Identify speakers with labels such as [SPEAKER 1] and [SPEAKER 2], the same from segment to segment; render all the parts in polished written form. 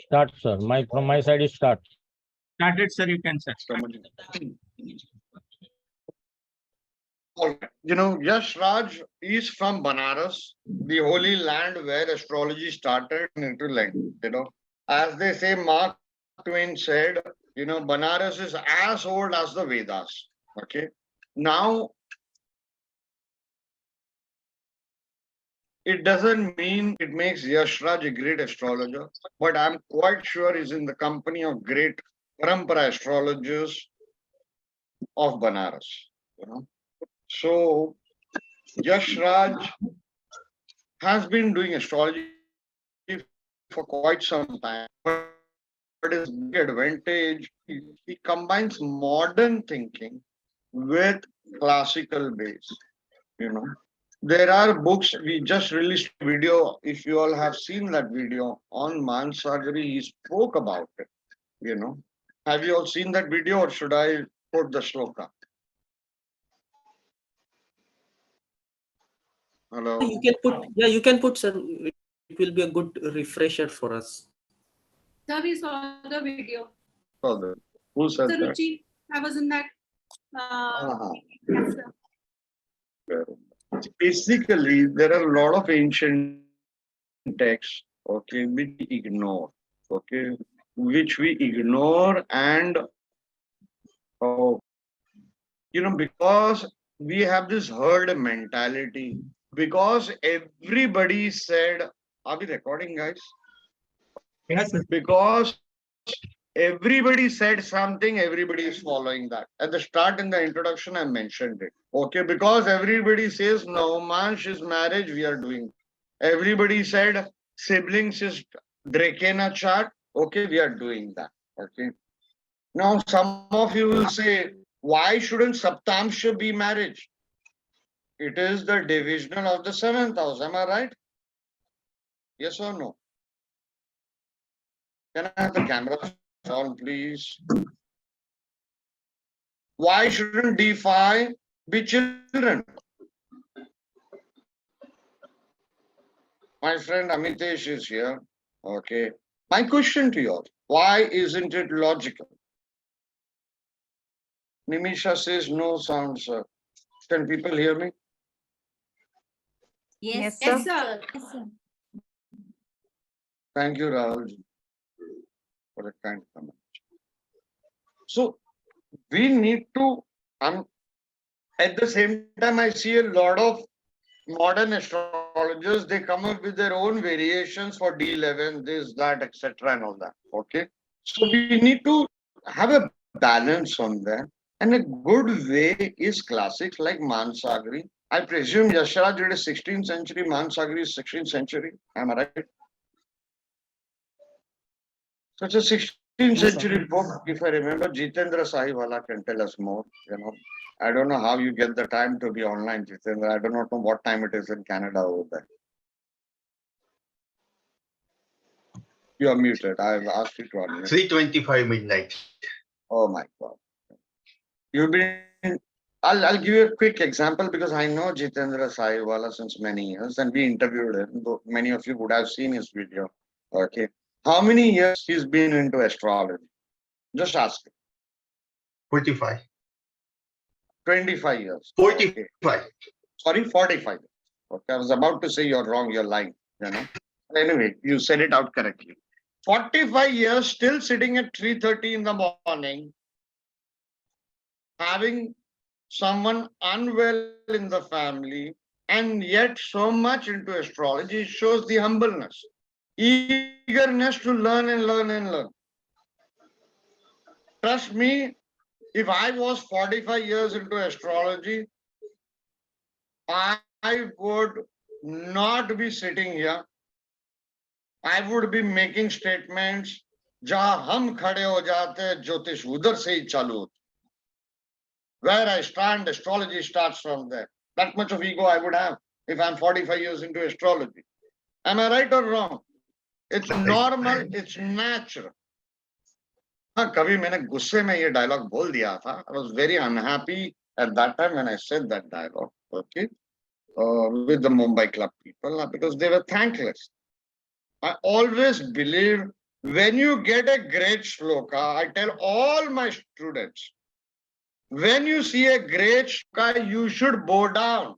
[SPEAKER 1] Start, sir. From my side is start.
[SPEAKER 2] Started, sir. You can start.
[SPEAKER 3] Yash Raj is from Banaras, the holy land where astrology started into light. As they say, Mark Twain said, Banaras is as old as the Vedas. Okay. Now, it doesn't mean it makes Yash Raj a great astrologer, but I'm quite sure he's in the company of great Parampara astrologers of Banaras. So, Yash Raj has been doing astrology for quite some time, but his big advantage, he combines modern thinking with classical base. There are books, we just released a video, if you all have seen that video on Mansagari, he spoke about it. Have you all seen that video, or should I quote the shloka? Hello?
[SPEAKER 4] You can put, sir. It will be a good refresher for us.
[SPEAKER 5] Sir, we saw the video.
[SPEAKER 3] Who said
[SPEAKER 5] Sir,
[SPEAKER 3] that?
[SPEAKER 5] Ruchi, I was in that. Yes, sir.
[SPEAKER 3] Basically, there are a lot of ancient texts, okay, which we ignore, and because we have this herd mentality, because everybody said, are we recording, guys?
[SPEAKER 2] Yes, sir.
[SPEAKER 3] Because everybody said something, everybody is following that. At the start, in the introduction, I mentioned it. Okay, because everybody says no, Mansh is marriage, we are doing. Everybody said siblings is drekkana chart. Okay, we are doing that. Okay. Now, some of you will say, why shouldn't Saptamsha be marriage? It is the divisional of the seventh house. Am I right? Yes or no? Can I have the camera on, please? Why shouldn't D5 be children? My friend Amitesh is here. Okay. My question to you all, why isn't it logical? Nimisha says no sound, sir. Can people hear me?
[SPEAKER 6] Yes,
[SPEAKER 5] Yes,
[SPEAKER 6] sir.
[SPEAKER 5] sir.
[SPEAKER 3] Thank you, Rahul, for a kind comment. So we need to, at the same time, I see a lot of modern astrologers, they come up with their own variations for D11, this, that, etc. and all that. Okay. So we need to have a balance on that. And a good way is classics like Mansagari. I presume Yashraj did a 16th century, Mansagari is 16th century. Am I right? Such a 16th century book, if I remember, Jitendra Sahiwala can tell us more. I don't know how you get the time to be online, Jitendra. I do not know what time it is in Canada over there. You are muted. I've asked you to unmute.
[SPEAKER 7] 3:25 midnight.
[SPEAKER 3] Oh my God. You've been. I'll give you a quick example because I know Jitendra Sahiwala since many years and we interviewed him. Many of you would have seen his video. Okay. How many years he's been into astrology? Just ask him.
[SPEAKER 7] 45.
[SPEAKER 3] 25 years.
[SPEAKER 7] 45.
[SPEAKER 3] Okay. Sorry, 45. Okay, I was about to say you're wrong, you're lying. Anyway, you said it out correctly. 45 years, still sitting at 3:30 in the morning, having someone unwell in the family, and yet so much into astrology shows the humbleness, eagerness to learn and learn and learn. Trust me, if I was 45 years into astrology, I would not be sitting here. I would be making statements, जहाँ हम खड़े हो जाते हैं ज्योतिष उधर से ही चालू होता. Where I stand, astrology starts from there. That much of ego I would have if I'm 45 years into astrology. Am I right or wrong? It's normal, it's natural. हाँ, कभी मैंने गुस्से में ये dialogue बोल दिया था. I was very unhappy at that time when I said that dialogue. Okay, with the Mumbai club people because they were thankless. I always believed When you get a great shloka, I tell all my students, when you see a great shloka, you should bow down.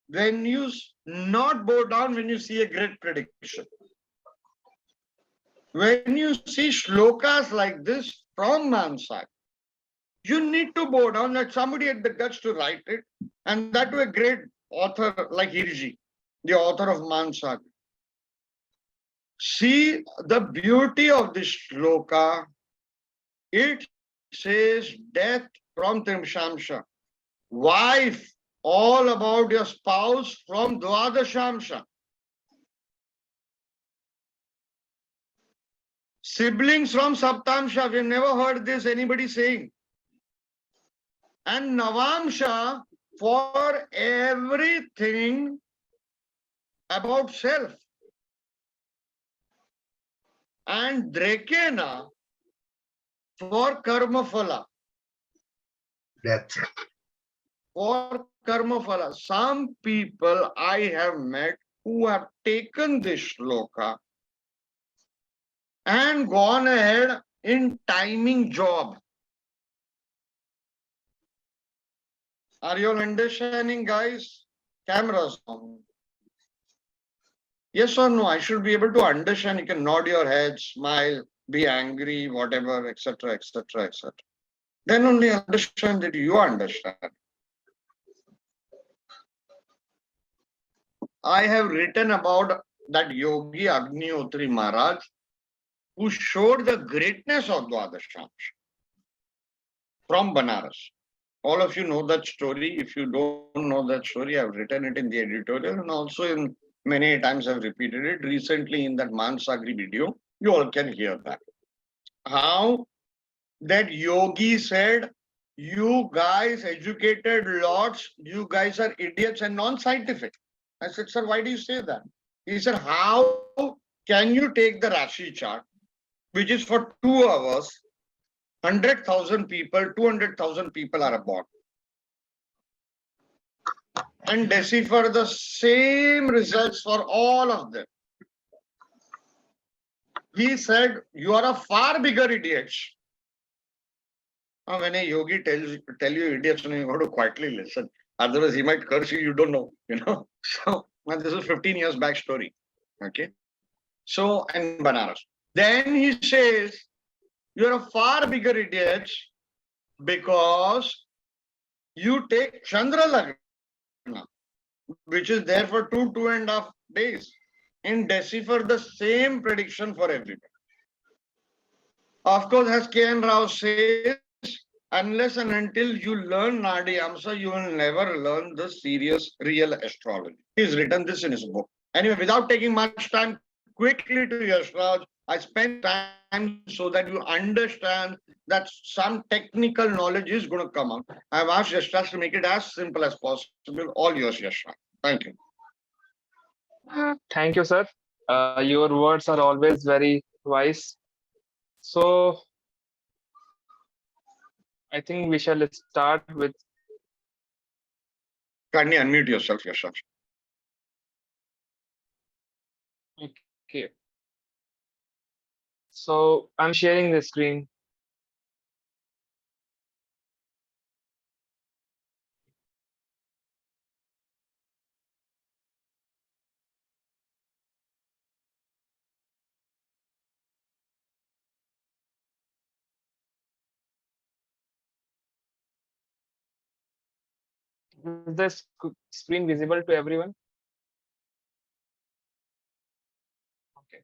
[SPEAKER 3] When you not bow down when you see a great prediction. When you see shlokas like this from Mansa, you need to bow down. That somebody had the guts to write it, and that to a great author like 𝐂𝐸𝐺, the author of Mansa. See the beauty of this shloka. It says death from Trimshamsha, wife, all about your spouse from Dwadashamsha. Siblings from Saptamsha, we've never heard this anybody saying. And Navamsha for everything about self. And drekkana for karma phala.
[SPEAKER 7] Death.
[SPEAKER 3] For karma phala. Some people I have met who have taken this shloka and gone ahead in timing job. Are you all understanding, guys? Cameras on. Yes or no? I should be able to understand. You can nod your head, smile, be angry, whatever, etc., etc., etc. Then only understand that you understand. I have written about that yogi Agniotri Maharaj who showed the greatness of Dwadashamsha from Banaras. All of you know that story. If you don't know that story, I've written it in the editorial and also in many times I've repeated it. Recently in that Mansagri video, you all can hear that. How that yogi said, you guys educated lots, you guys are idiots and non-scientific. I said, sir, why do you say that? He said, how can you take the Rashi chart, which is for 2 hours, 100,000 people, 200,000 people are born, and decipher the same results for all of them? He said, you are a far bigger idiot. When a yogi tell you idiots, you have to quietly listen. Otherwise, he might curse you, you don't know, So, this is 15 years back story. Okay. So, in Banaras. Then he says, you're a far bigger idiot because you take Chandra Lagna, which is there for 2.5 days, and decipher the same prediction for everybody. Of course, as K.N. Rao says, unless and until you learn Nadi Amsa, you will never learn the serious, real astrology. He's written this in his book. Anyway, without taking much time, quickly to Yash Raj, I spent time so that you understand that some technical knowledge is going to come out. I've asked Yash Raj to make it as simple as possible. All yours, Yash Raj. Thank you.
[SPEAKER 6] Thank you, sir. Your words are always very wise. So, I think we shall start with.
[SPEAKER 3] Kindly unmute yourself, Yash Raj.
[SPEAKER 6] Okay. So, I'm sharing the screen. Is this screen visible to everyone? Okay.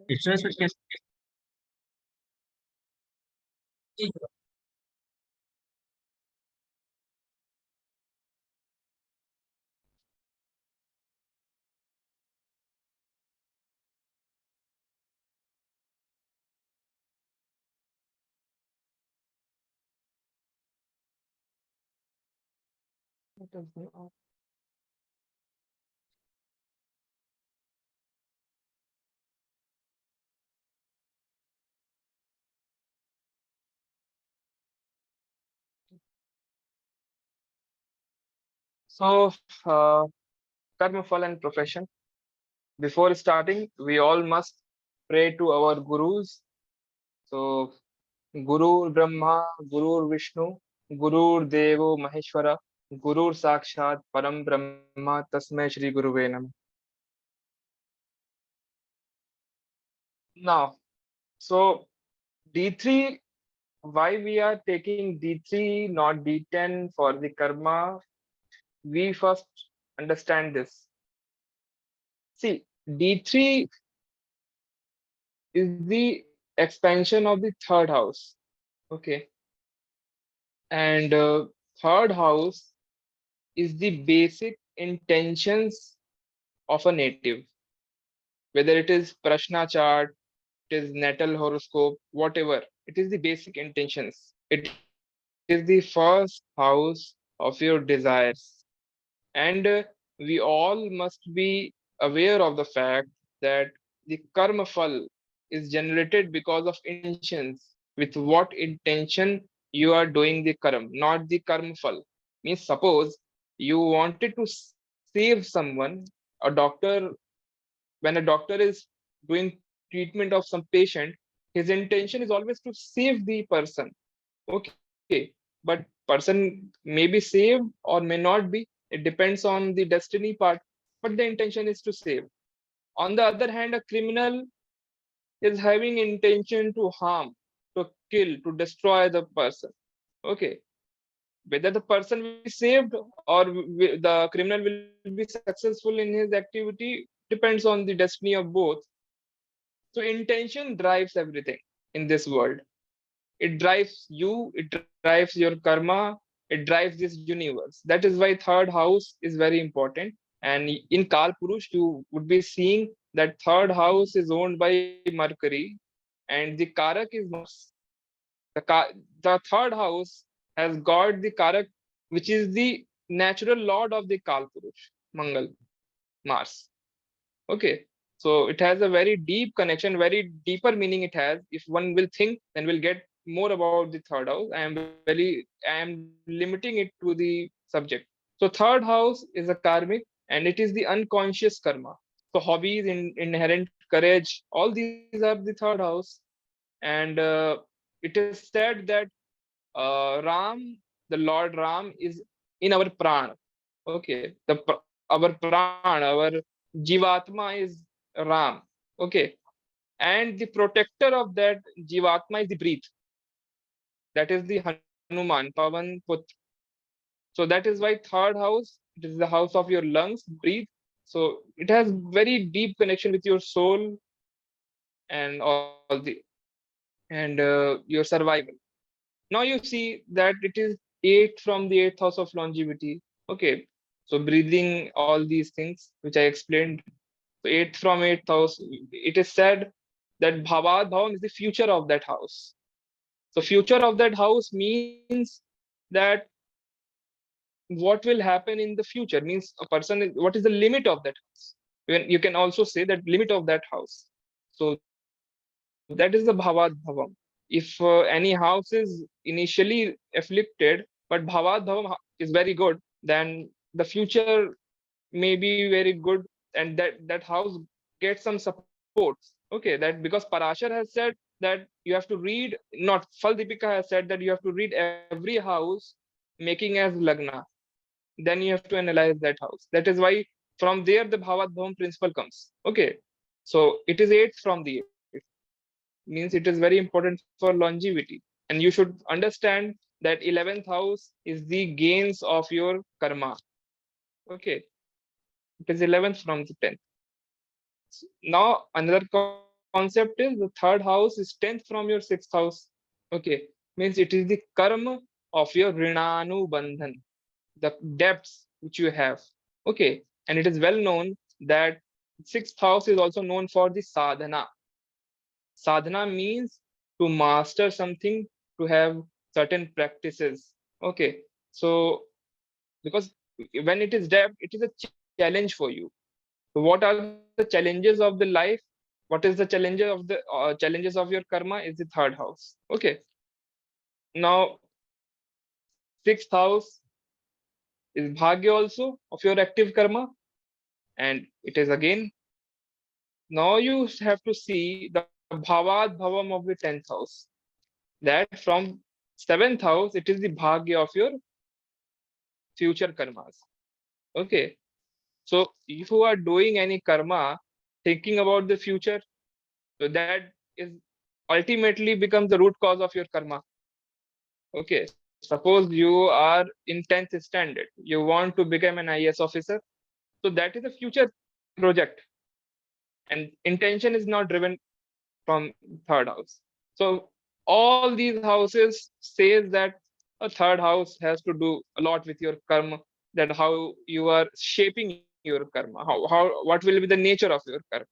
[SPEAKER 2] It says yes.
[SPEAKER 6] So, karma phala and profession. Before starting, we all must pray to our gurus. So, Guru Brahma, Guru Vishnu, Guru Devo Maheshwara, Guru Sakshat Param Brahma, Tasmai Shri Guruve Namah. Now, so D3, why we are taking D3, not D10 for the karma? We first understand this. See, D3 is the expansion of the third house. Okay. And third house is the basic intentions of a native, whether it is Prashna chart, it is natal horoscope, whatever. It is the basic intentions. It is the first house of your desires. And we all must be aware of the fact that the karma phal is generated because of intentions. With what intention you are doing the karma, not the karma phal. Means suppose you wanted to save someone, a doctor, when a doctor is doing treatment of some patient, his intention is always to save the person. Okay, but person may be saved or may not be. It depends on the destiny part, but the intention is to save. On the other hand, a criminal is having intention to harm, to kill, to destroy the person. Okay, whether the person will be saved or the criminal will be successful in his activity depends on the destiny of both. So intention drives everything in this world. It drives you, it drives your karma, it drives this universe. That is why third house is very important. And in Kal Purush, you would be seeing that third house is owned by Mercury and the Karak is Mars. The third house has got the Karak, which is the natural lord of the Kal Purush, Mangal, Mars. Okay. So it has a very deep connection, very deeper meaning it has. If one will think, then we'll get more about the third house. I am limiting it to the subject. So third house is a karmic and it is the unconscious karma. So hobbies, inherent courage, all these are the third house. And it is said that Ram, the Lord Ram, is in our prana. Okay, our prana, our jivatma is Ram. Okay, and the protector of that jivatma is the breath. That is the Hanuman, Pavan Putra. So that is why third house, it is the house of your lungs, breathe. So it has very deep connection with your soul and all the and your survival. Now you see that it is 8th from the 8th house of longevity. Okay, so breathing, all these things which I explained. So 8th from 8th house, it is said that Bhavad Bhavam is the future of that house. So future of that house means that what will happen in the future, means a person is, what is the limit of that house. When you can also say that limit of that house. So that is the Bhavad Bhavam. If any house is initially afflicted, but Bhavad Bhavam is very good, then the future may be very good, and that house gets some supports. Okay, that because Parashar has said that you have to read, not Fal Deepika has said that you have to read every house making as Lagna, then you have to analyze that house. That is why from there the Bhavad Bhavam principle comes. Okay, so it is 8th from the 8th, means it is very important for longevity. And you should understand that 11th house is the gains of your karma. Okay, it is 11th from the 10th. Now another concept is the third house is 10th from your 6th house. Okay, means it is the karma of your rinanu bandhan, the debts which you have. Okay, and it is well known that 6th house is also known for the sadhana. Sadhana means to master something, to have certain practices. Okay, so because when it is debt, it is a challenge for you. So what are the challenges of the life? What is the challenges of your karma is the third house. Okay, now 6th house is bhagya also of your active karma. and it is again. Now you have to see the bhavat bhavam of the 10th house. That from 7th house, it is the bhagya of your future karmas. Okay. So if you are doing any karma, thinking about the future, so that is ultimately becomes the root cause of your karma. Okay. Suppose you are in 10th standard, you want to become an IAS officer. So that is a future project. And intention is not driven from third house. So all these houses says that a third house has to do a lot with your karma, that how you are shaping your karma, how what will be the nature of your karma.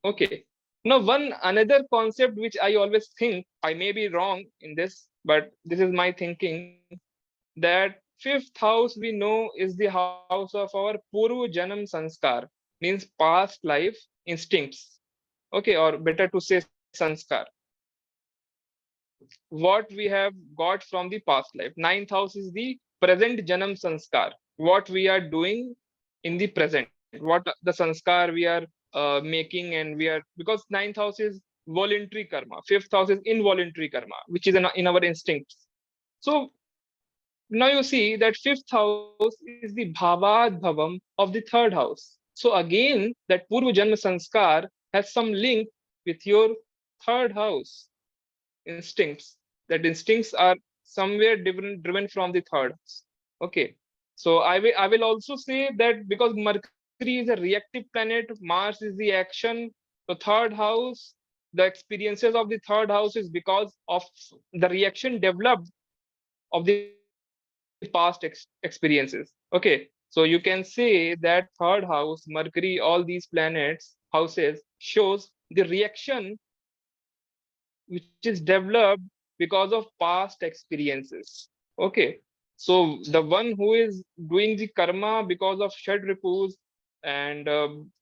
[SPEAKER 6] Okay. Now one another concept which I always think, I may be wrong in this, but this is my thinking, that 5th house we know is the house of our purva janam sanskar, means past life instincts. Okay, or better to say sanskar, what we have got from the past life. 9th house is the present janam sanskar, what we are doing in the present, what the sanskar we are making, and we are, because 9th house is voluntary karma, 5th house is involuntary karma, which is in our instincts. So now you see that 5th house is the bhavat bhavam of the 3rd house. So again, that purva janma sanskar has some link with your 3rd house instincts. That instincts are somewhere driven from the 3rd house. Okay. So I will also say that because Mercury is a reactive planet, Mars is the action. The 3rd house, the experiences of the 3rd house is because of the reaction developed of the past experiences. Okay. So you can say that 3rd house, Mercury, all these planets, houses shows the reaction which is developed because of past experiences. Okay. So the one who is doing the karma because of Shad Ripus, and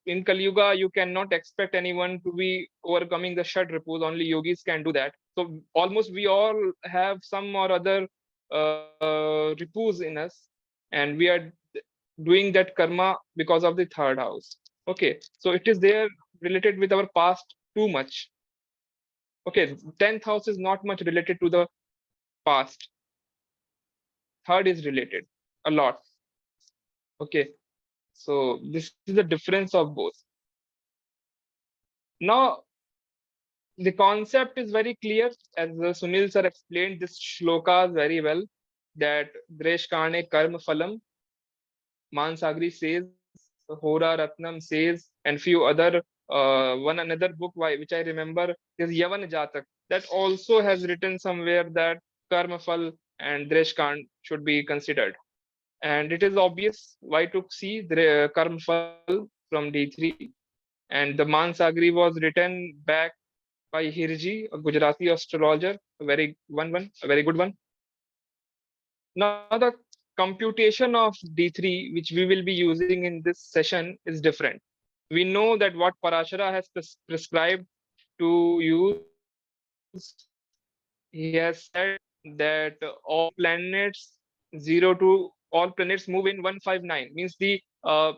[SPEAKER 6] in Kali Yuga, you cannot expect anyone to be overcoming the Shad Ripus. Only yogis can do that. So almost we all have some or other Ripus in us, and we are doing that karma because of the 3rd house. Okay. So it is there related with our past too much. Okay, 10th house is not much related to the past. 3rd is related a lot. Okay, so this is the difference of both. Now, the concept is very clear, as Sunil sir explained this shlokas very well, that drekkana karma phalam, Mansagri says, Hora Ratnam says, and few other, one another book which I remember is 𝐂𝐻𝐳𝐬𝐿, that also has written somewhere that karma phal and drekkana should be considered. And it is obvious why to see the karma phal from D3. And the Mansagri was written back by 𝐂𝐻𝐳𝐬𝐿, a Gujarati astrologer, a very good one. Now the computation of D3, which we will be using in this session, is different. We know that what Parashara has prescribed to use, he has said that all planets all planets move in 159, means the tattva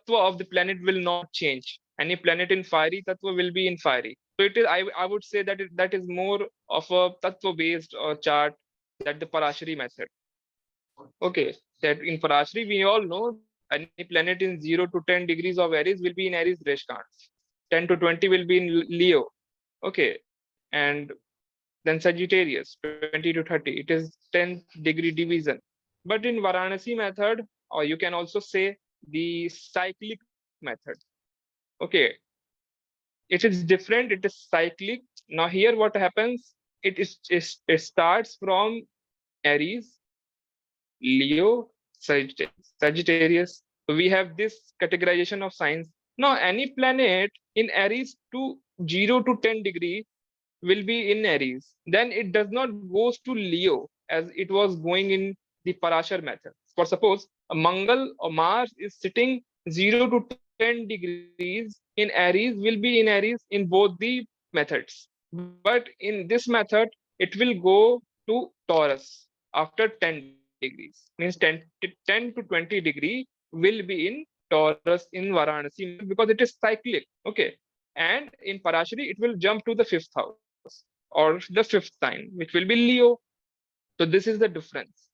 [SPEAKER 6] of the planet will not change. Any planet in fiery tattva will be in fiery. So it is, I would say that that is more of a tattva based chart, that the Parashari method. Okay, that in Parashari we all know any planet in 0 to 10 degrees of Aries will be in Aries drekkana, 10 to 20 will be in Leo. Okay, and then Sagittarius 20 to 30, it is 10 degree division. But in Varanasi method, or you can also say the cyclic method. Okay, it is different, it is cyclic. Now here what happens, it starts from Aries, Leo, Sagittarius. So we have this categorization of signs. Now any planet in Aries to 0 to 10 degree will be in Aries. Then it does not goes to Leo as it was going in the Parashar method. For suppose a Mangal or Mars is sitting 0 to 10 degrees in Aries, will be in Aries in both the methods. But in this method, it will go to Taurus after 10 degrees. Means 10 to 20 degree will be in Taurus in Varanasi because it is cyclic. Okay. And in Parashari, it will jump to the 5th house or the 5th sign, which will be Leo. So this is the difference.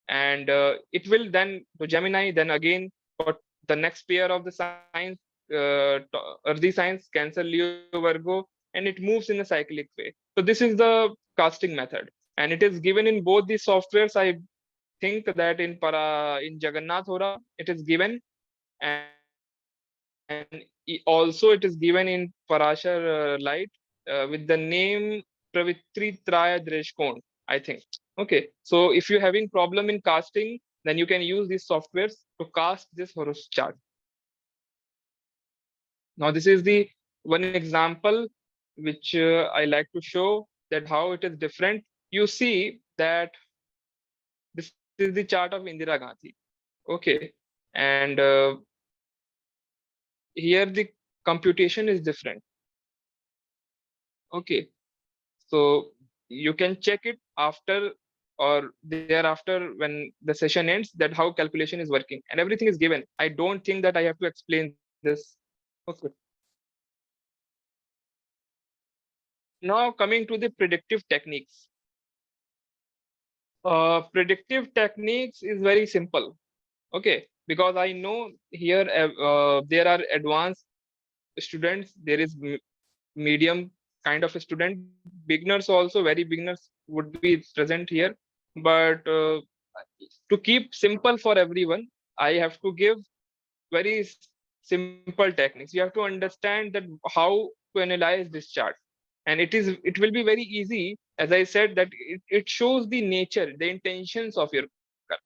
[SPEAKER 6] And it will then to Gemini, then again for the next pair of the signs, earthy signs, Cancer, Leo, Virgo, and it moves in a cyclic way. So this is the casting method, and it is given in both the softwares. I think that in Jagannath Hora it is given, and also it is given in Parashar Light with the name Pravitri Traya Dreshkon, I think. Okay, so if you're having problem in casting, then you can use these softwares to cast this horoscope chart. Now this is the one example which I like to show that how it is different. You see that this is the chart of Indira Gandhi. Okay, and here the computation is different. Okay, so you can check it after or thereafter when the session ends that how calculation is working, and everything is given. I don't think that I have to explain this. Okay. Now coming to the predictive techniques. Predictive techniques is very simple. Okay, because I know here there are advanced students, there is medium kind of a student, beginners also, very beginners would be present here. But to keep simple for everyone, I have to give very simple techniques. You have to understand that how to analyze this chart, and it will be very easy. As I said, that it shows the nature, the intentions of your karma.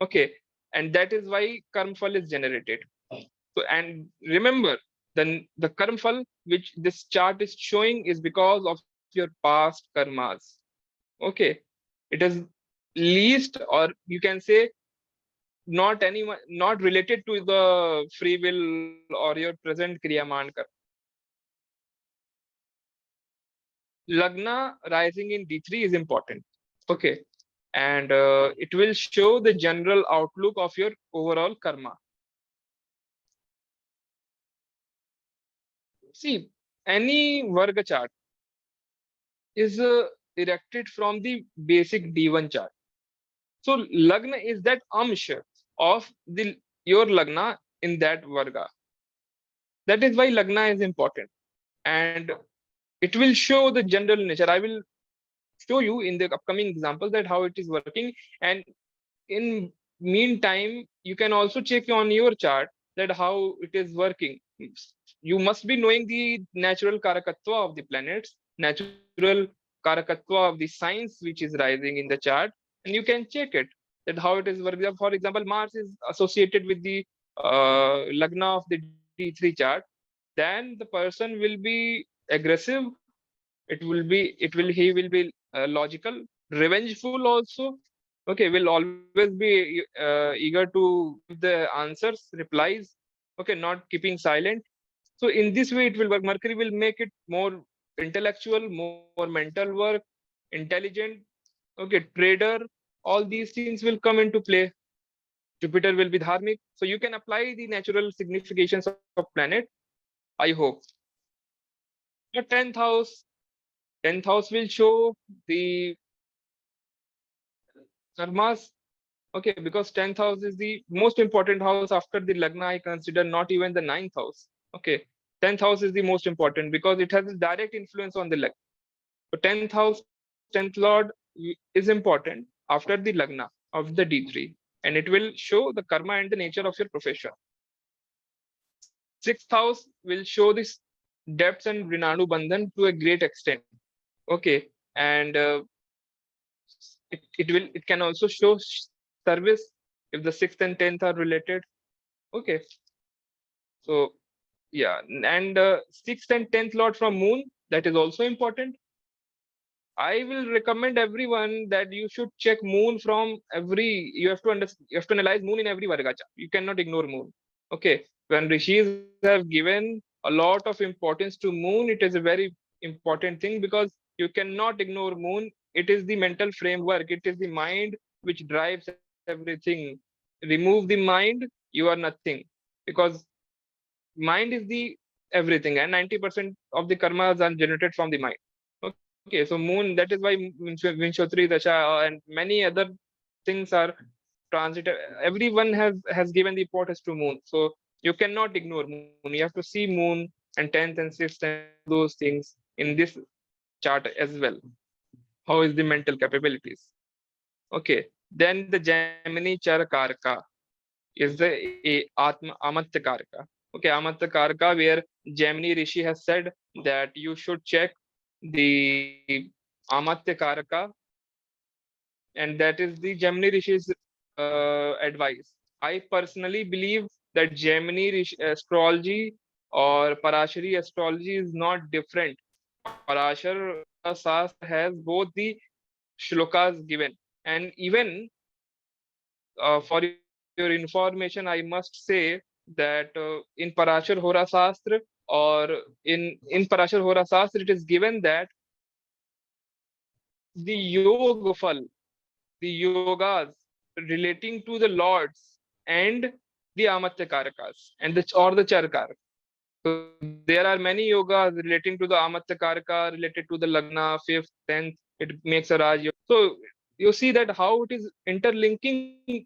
[SPEAKER 6] Okay, and that is why karmfal is generated. So, and remember, then the karmfal which this chart is showing is because of your past karmas. Okay, it is least, or you can say not anyone, not related to the free will or your present kriyaman karma. Lagna rising in D3 is important. Okay, and it will show the general outlook of your overall karma. See, any Varga chart is erected from the basic D1 chart. So Lagna is that amsha of your Lagna in that Varga. That is why Lagna is important, and it will show the general nature. I will show you in the upcoming examples that how it is working, and in meantime you can also check on your chart that how it is working. You must be knowing the natural karakatva of the planets, natural karakatva of the signs which is rising in the chart, and you can check it that how it is working. For example, Mars is associated with the Lagna of the D3 chart, then the person will be aggressive. He will be logical, revengeful also. Okay, will always be eager to give the answers, replies. Okay, not keeping silent. So in this way it will work. Mercury will make it more intellectual, more mental work, intelligent. Okay, trader. All these things will come into play. Jupiter will be dharmic. So you can apply the natural significations of planet, I hope. The 10th house. 10th house will show the karmas. Okay, because 10th house is the most important house after the Lagna. I consider not even the 9th house. Okay, 10th house is the most important because it has a direct influence on the Lagna. So 10th house, 10th lord is important after the Lagna of the D3, and it will show the karma and the nature of your profession. 6th house will show this debts and Rinanu Bandhan to a great extent. Okay, and it can also show service if the 6th and 10th are related. Okay, so yeah, and 6th and 10th lord from moon, that is also important. I will recommend everyone that you should check moon from every. You have to understand. You have to analyze moon in every Varga chart. You cannot ignore moon. Okay, when rishis have given a lot of importance to moon, it is a very important thing because you cannot ignore moon. It is the mental framework. It is the mind which drives everything. Remove the mind, you are nothing. because mind is the everything, and 90% of the karmas are generated from the mind. Okay, so moon, that is why Vinchotri Dasha and many other things are transitive. Everyone has given the importance to moon, so you cannot ignore moon. You have to see moon and 10th and 6th and those things in this chart as well. How is the mental capabilities? Okay, then the Gemini Charakarka is the Amatya Karka. Okay, Amatya Karka, where Gemini Rishi has said that you should check the Amatya Karka, and that is the Gemini Rishi's advice. I personally believe that Gemini Rishi astrology or Parashari astrology is not different. Parashar Shastra has both the shlokas given, and even for your information, I must say that in Parashar Hora Shastra or in Parashar Hora Shastra, it is given that the yoga fal, the yogas relating to the lords and the Amatya Karakas and the Charkar. So there are many yogas relating to the Amatya Karaka, related to the Lagna, 5th, 10th, it makes a Raj Yoga. So you see that how it is interlinking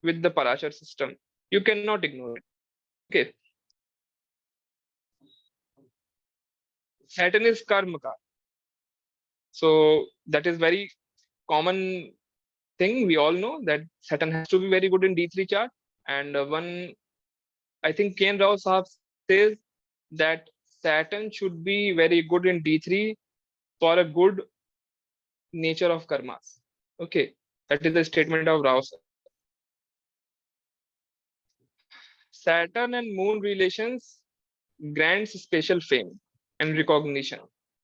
[SPEAKER 6] with the Parashar system. You cannot ignore it. Okay. Saturn is Karmaka. So that is very common thing. We all know that Saturn has to be very good in D3 chart. And I think Ken Rao Sahab says that Saturn should be very good in D3 for a good nature of karmas. Okay, that is the statement of Rao Sahab. Saturn and Moon relations grants special fame and recognition.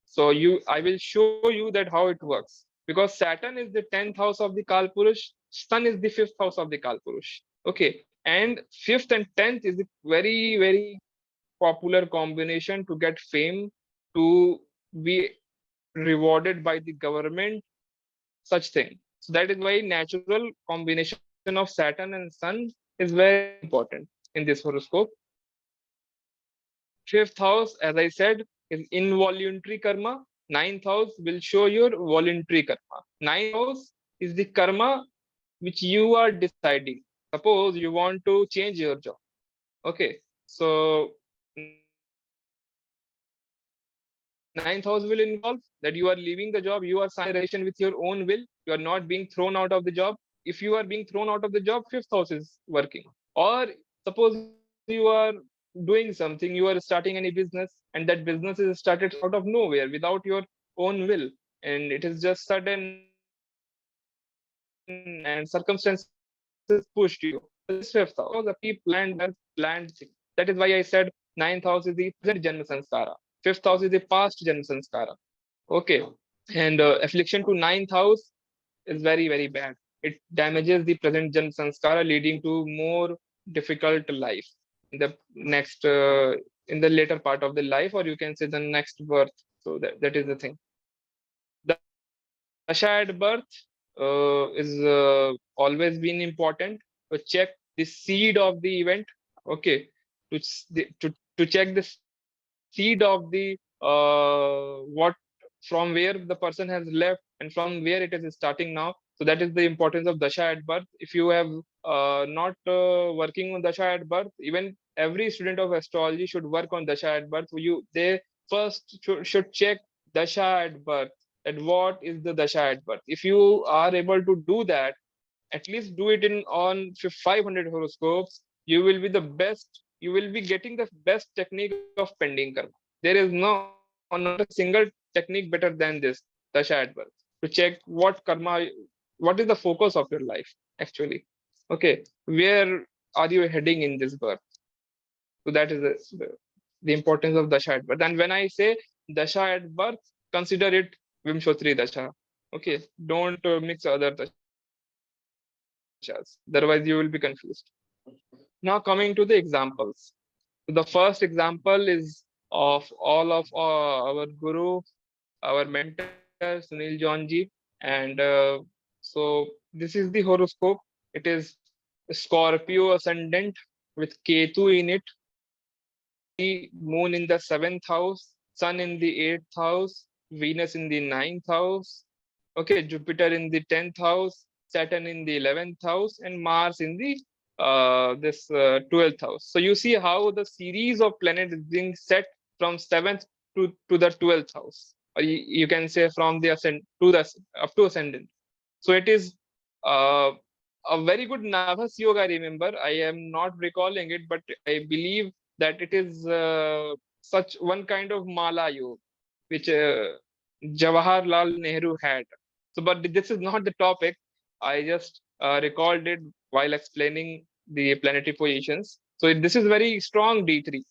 [SPEAKER 6] So I will show you that how it works, because Saturn is the 10th house of the Kalpurush, Sun is the 5th house of the Kalpurush. Okay, and 5th and 10th is a very, very popular combination to get fame, to be rewarded by the government, such thing. So that is why natural combination of Saturn and Sun is very important in this horoscope. 5th house, as I said, is involuntary karma. 9th house will show your voluntary karma. 9th house is the karma which you are deciding. Suppose you want to change your job. Okay, so 9th house will involve that you are leaving the job, you are signing a relation with your own will, you are not being thrown out of the job. If you are being thrown out of the job, 5th house is working. Or suppose you are doing something, you are starting any business, and that business is started out of nowhere without your own will, and it is just sudden and circumstances pushed you. This 5th house, the planned thing. That is why I said 9th house is the present Janma Sanskara. 5th house is the past Janma Sanskara. Okay. And affliction to 9th house is very, very bad. It damages the present Janma Sanskara, leading to more difficult life in the next, in the later part of the life, or you can say the next birth. So that is the thing. The dasha at birth is always been important to check the seed of the event. Okay, to check the seed of the what, from where the person has left and from where it is starting now. So that is the importance of dasha at birth. If you have not working on dasha at birth, even every student of astrology should work on dasha at birth. They first should check dasha at birth, that what is the dasha at birth. If you are able to do that, at least do it on 500 horoscopes, you will be the best. You will be getting the best technique of pending karma. There is not a single technique better than this dasha at birth, to check what karma, what is the focus of your life actually. Okay, where are you heading in this birth? So that is the importance of dasha at birth. And when I say dasha at birth, consider it Vimshotri dasha. Okay, don't mix other dashas. Otherwise, you will be confused. Now coming to the examples. The first example is of all of our guru, our mentor, Sunil Johnji. And so this is the horoscope. It is Scorpio ascendant with Ketu in it, the moon in the 7th house, sun in the 8th house, Venus in the 9th house, okay, Jupiter in the 10th house, Saturn in the 11th house, and Mars in the 12th house. So you see how the series of planets is being set from 7th to the 12th house, or you can say from the ascend to the up to ascendant. So it is a very good Navas yoga. I remember, I am not recalling it, but I believe that it is such one kind of mala yoga which Jawaharlal Nehru had. So, but this is not the topic. I just recalled it while explaining the planetary positions. So this is very strong D3.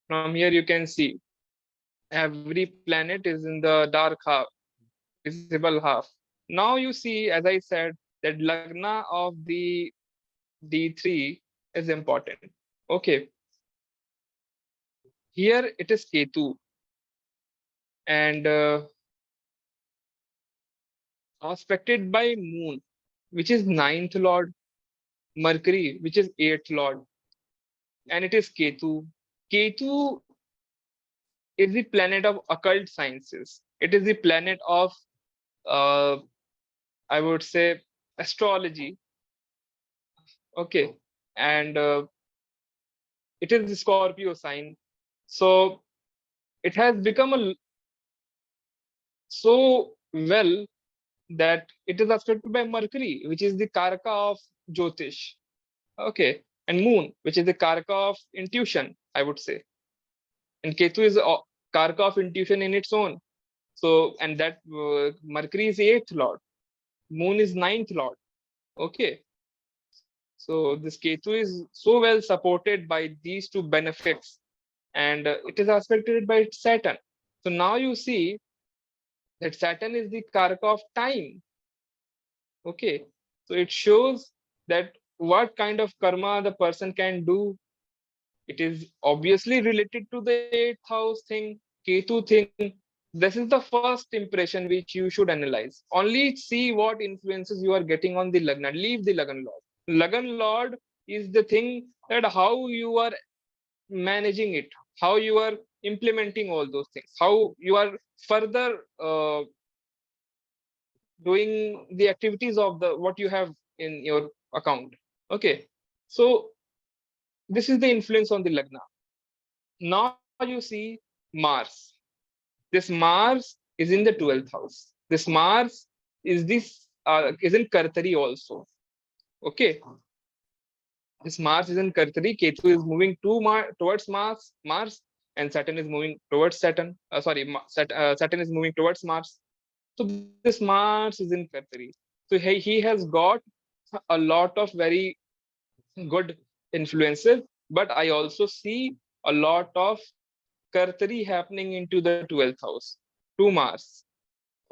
[SPEAKER 6] From here you can see every planet is in the dark half, visible half. Now you see, as I said, that Lagna of the D3 is important. Okay. Here it is Ketu. And aspected by Moon, which is 9th Lord, Mercury, which is 8th Lord, and it is Ketu. Ketu is the planet of occult sciences. It is the planet of, I would say, astrology. Okay, and it is the Scorpio sign. So it has become so well that it is affected by Mercury, which is the Karaka of Jyotish. Okay, and Moon, which is the Karaka of intuition, I would say. And Ketu is a Karaka of intuition in its own. So, and that Mercury is 8th Lord, Moon is 9th Lord. Okay. So this Ketu is so well supported by these two benefits, and it is aspected by Saturn. So now you see that Saturn is the Karaka of time. Okay, so it shows that what kind of karma the person can do. It is obviously related to the 8th house thing, Ketu thing. This is the first impression which you should analyze. Only see what influences you are getting on the Lagna. Leave the Lagan Lord. Lagan Lord is the thing that how you are managing it, how you are implementing all those things, how you are further doing the activities of the what you have in your account. Okay, so this is the influence on the Lagna. Now you see Mars. This Mars is in the 12th house. This Mars is in Kartari also. Okay, this Mars is in Kartari. Ketu is moving towards Mars, and Saturn is moving towards Saturn. Saturn is moving towards Mars. So this Mars is in Kartari. So he has got a lot of very good influences, but I also see a lot of Kartari happening into the 12th house to Mars.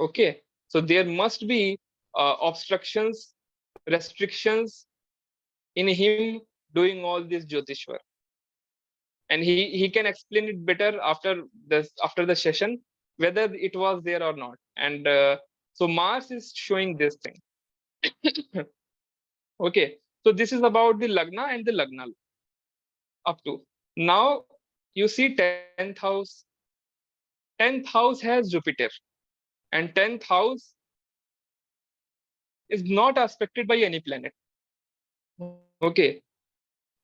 [SPEAKER 6] Okay, so there must be obstructions, restrictions in him doing all this jyotish work, and he can explain it better after the session whether it was there or not. And so Mars is showing this thing. Okay, so this is about the Lagna and the Lagna up to now. You see 10th house. 10th house has Jupiter, and 10th house is not aspected by any planet. Okay,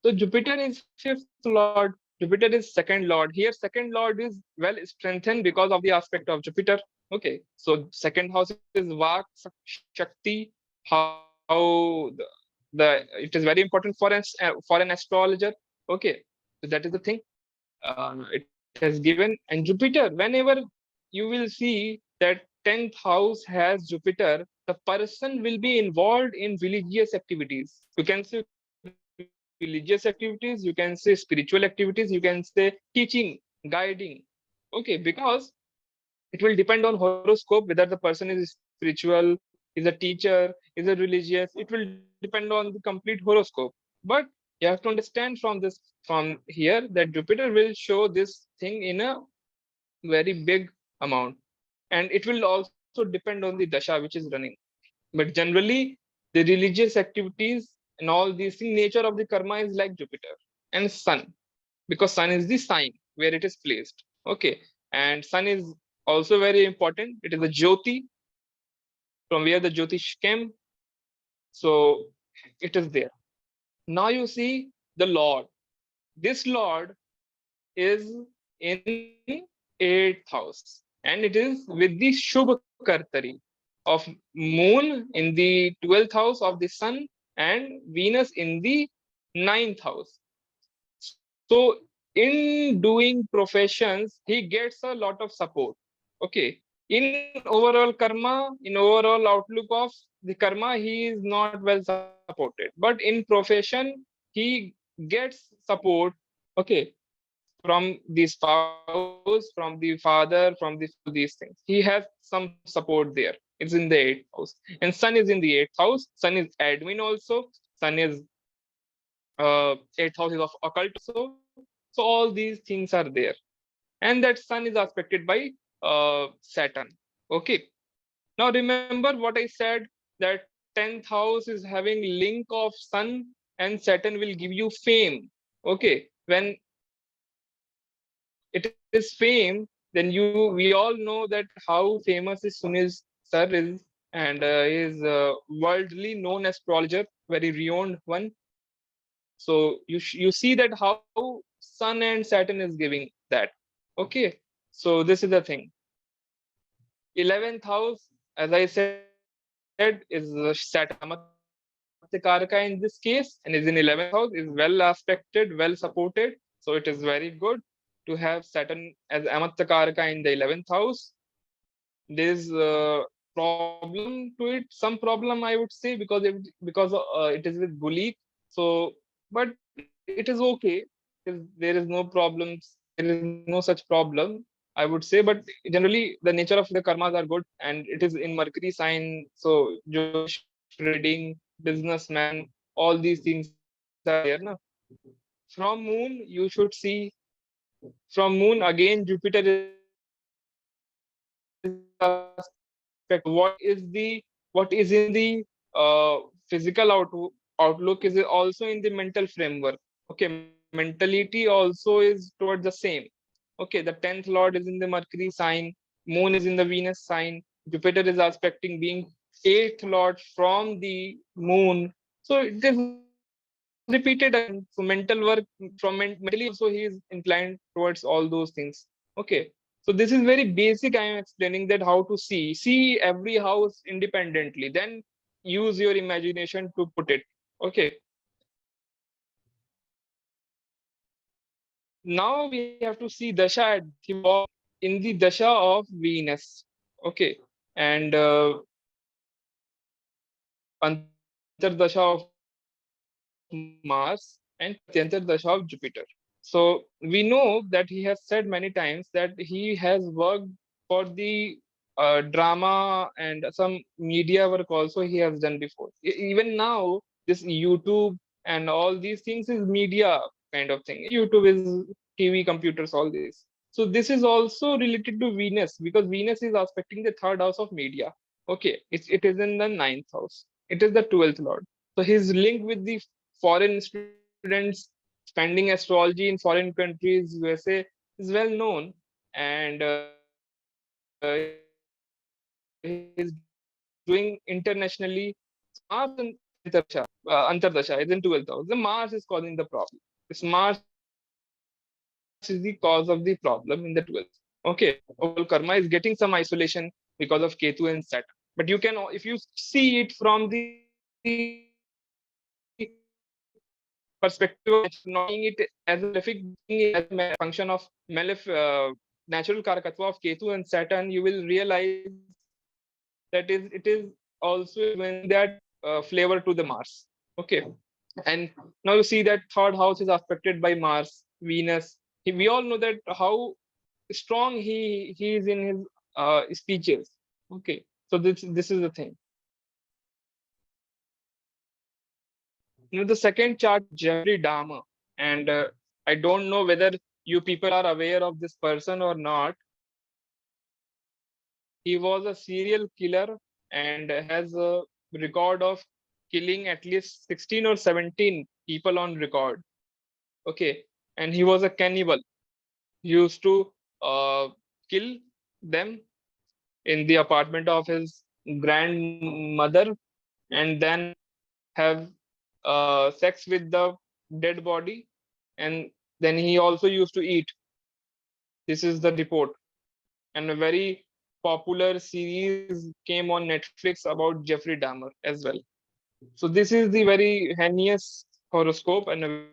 [SPEAKER 6] so Jupiter is 5th lord, Jupiter is 2nd lord. Here 2nd lord is well strengthened because of the aspect of Jupiter. Okay, so 2nd house is Vak Shakti, how it is very important for an astrologer. Okay, so that is the thing it has given. And Jupiter, whenever you will see that 10th house has Jupiter, the person will be involved in religious activities. You can say religious activities, you can say spiritual activities, you can say teaching, guiding. Okay, because it will depend on horoscope whether the person is spiritual, is a teacher, is a religious. It will depend on the complete horoscope. But you have to understand from here that Jupiter will show this thing in a very big amount, and it will also depend on the dasha which is running. But generally, the religious activities and all these things, nature of the karma is like Jupiter. and sun, because sun is the sign where it is placed. Okay, and sun is also very important. It is a jyoti, from where the jyotish came. So it is there. Now you see the Lord. This Lord is in 8th house, and it is with the Shubh Kartari of moon in the 12th house of the sun and Venus in the 9th house. So in doing professions, he gets a lot of support. Okay. In overall karma, in overall outlook of the karma, he is not well supported. But in profession, he gets support. Okay, from the spouse, from the father, from these things. He has some support there. It's in the 8th house. And sun is in the 8th house. Sun is admin also. Sun is 8th house is of occult also. So all these things are there. And that sun is aspected by Saturn. Okay. Now remember what I said, that 10th house is having link of sun and Saturn will give you fame. Okay. When it is fame, then we all know that how famous is Sunil sir is, and he is worldly known astrologer, very renowned one. So you see that how sun and Saturn is giving that. Okay, so this is the thing. 11th house, as I said, is Saturn Amatyakaraka in this case, and is in 11th house, is well aspected, well supported. So it is very good to have Saturn as Amatyakaraka in the 11th house. There is a problem to it, some problem I would say, because it is with Gulik. So, but it is okay. There is no problems. There is no such problem, I would say. But generally, the nature of the karmas are good, and it is in Mercury sign. So, jyotish, trading, businessman, all these things are there. Na? From moon, you should see. From moon again, Jupiter is what is in the physical outlook is also in the mental framework. Okay, mentality also is towards the same. Okay, the 10th lord is in the Mercury sign, moon is in the Venus sign, Jupiter is aspecting being 8th lord from the moon. So it is repeated again. So mental work from mentally also he is inclined towards all those things. Okay, so this is very basic. I am explaining that how to see every house independently, then use your imagination to put it. Okay, now we have to see dasha at the in the dasha of Venus. Okay, and antar dasha of Mars and Pratyantar dasha of Jupiter. So we know that he has said many times that he has worked for the drama and some media work also he has done before. Even now, this YouTube and all these things is media kind of thing. YouTube is TV, computers, all this. So this is also related to Venus, because Venus is aspecting the 3rd house of media. Okay, it is in the 9th house. It is the 12th lord. So he's linked with the foreign students spending astrology in foreign countries. USA is well known, and he's doing internationally. Mars and Antardasha is in 12th house. The Mars is causing the problem. This Mars is the cause of the problem in the 12th. Okay, overall karma is getting some isolation because of Ketu and Saturn. But you can, if you see it from the perspective of not seeing it as a malefic, as a function of natural karakatva of Ketu and Saturn, you will realize that it is also when that flavor to the Mars. Okay, and now you see that 3rd house is affected by Mars, Venus. We all know that how strong he is in his speeches. Okay, so this is the thing. You know, the second chart, Jeffrey Dahmer, and I don't know whether you people are aware of this person or not. He was a serial killer and has a record of killing at least 16 or 17 people on record. Okay, and he was a cannibal. He used to kill them in the apartment of his grandmother, and then have sex with the dead body, and then he also used to eat. This is the report. And a very popular series came on Netflix about Jeffrey Dahmer as well. So this is the very heinous horoscope and a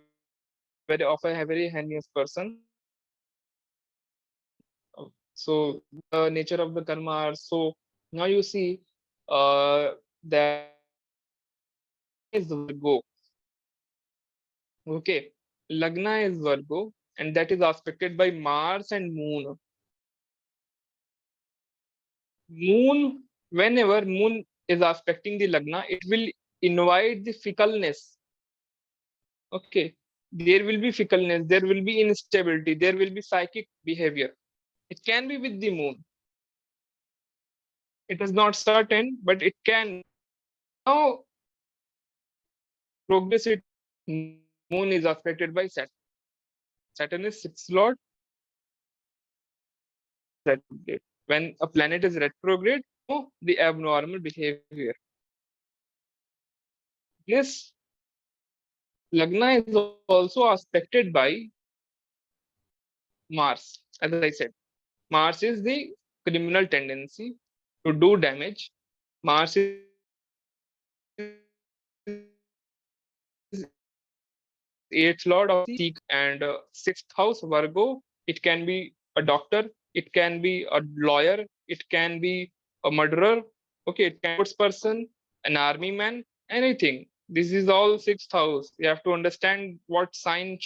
[SPEAKER 6] very heinous person. So the nature of the karma are so. Now you see that is Virgo. Okay, Lagna is Virgo, and that is aspected by Mars and Moon. Moon, whenever Moon is aspecting the Lagna, it will invite the fickleness. Okay, there will be fickleness, there will be instability, there will be psychic behavior. It can be with the Moon. It is not certain, but it can. Now, progress. Moon is aspected by Saturn. Saturn is sixth lord. Retrograde. When a planet is retrograde, the abnormal behavior. This Lagna is also aspected by Mars. As I said, Mars is the criminal tendency to do damage. Mars is eighth lord of the and sixth house Virgo. It can be a doctor, it can be a lawyer, it can be a murderer. Okay, it can be a sports person, an army man, anything. This is all sixth house. You have to understand what sign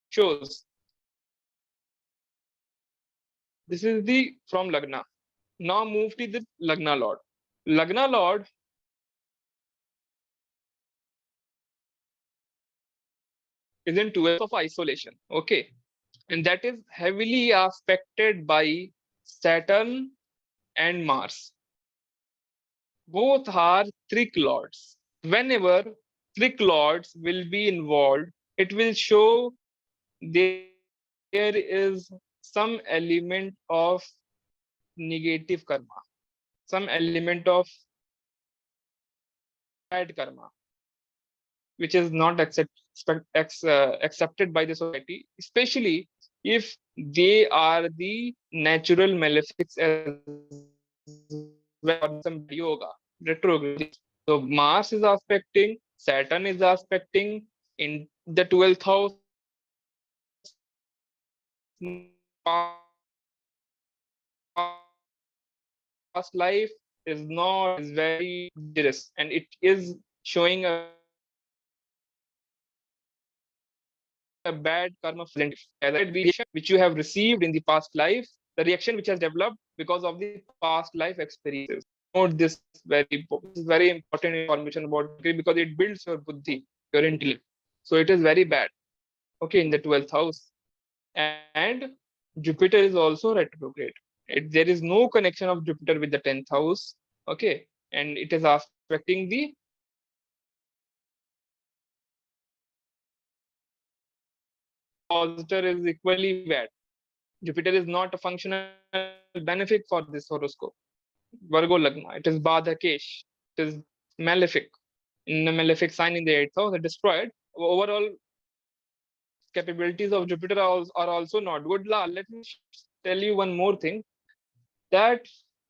[SPEAKER 6] shows. This is the from Lagna. Now move to the Lagna Lord. Lagna Lord is in 12th of isolation. Okay. And that is heavily aspected by Saturn and Mars. Both are trick lords. Whenever trick lords will be involved, it will show there is some element of negative karma, some element of bad karma, which is not accepted by the society, especially if they are the natural malefics as well, some yoga retrograde. So Mars is aspecting, Saturn is aspecting in the 12th house. Past life is not is very dangerous, and it is showing a bad karma reaction which you have received in the past life, the reaction which has developed because of the past life experiences. Note this very important information about because it builds your buddhi, your intellect. So it is very bad. Okay, in the 12th house. And Jupiter is also retrograde. There is no connection of Jupiter with the 10th house. Okay, and it is aspecting the positor is equally bad. Jupiter is not a functional benefic for this horoscope. Virgo Lagna, it is Badhakesh, it is malefic. In the malefic sign in the 8th house, it is destroyed. Overall capabilities of Jupiter are also not good. Let me tell you one more thing, that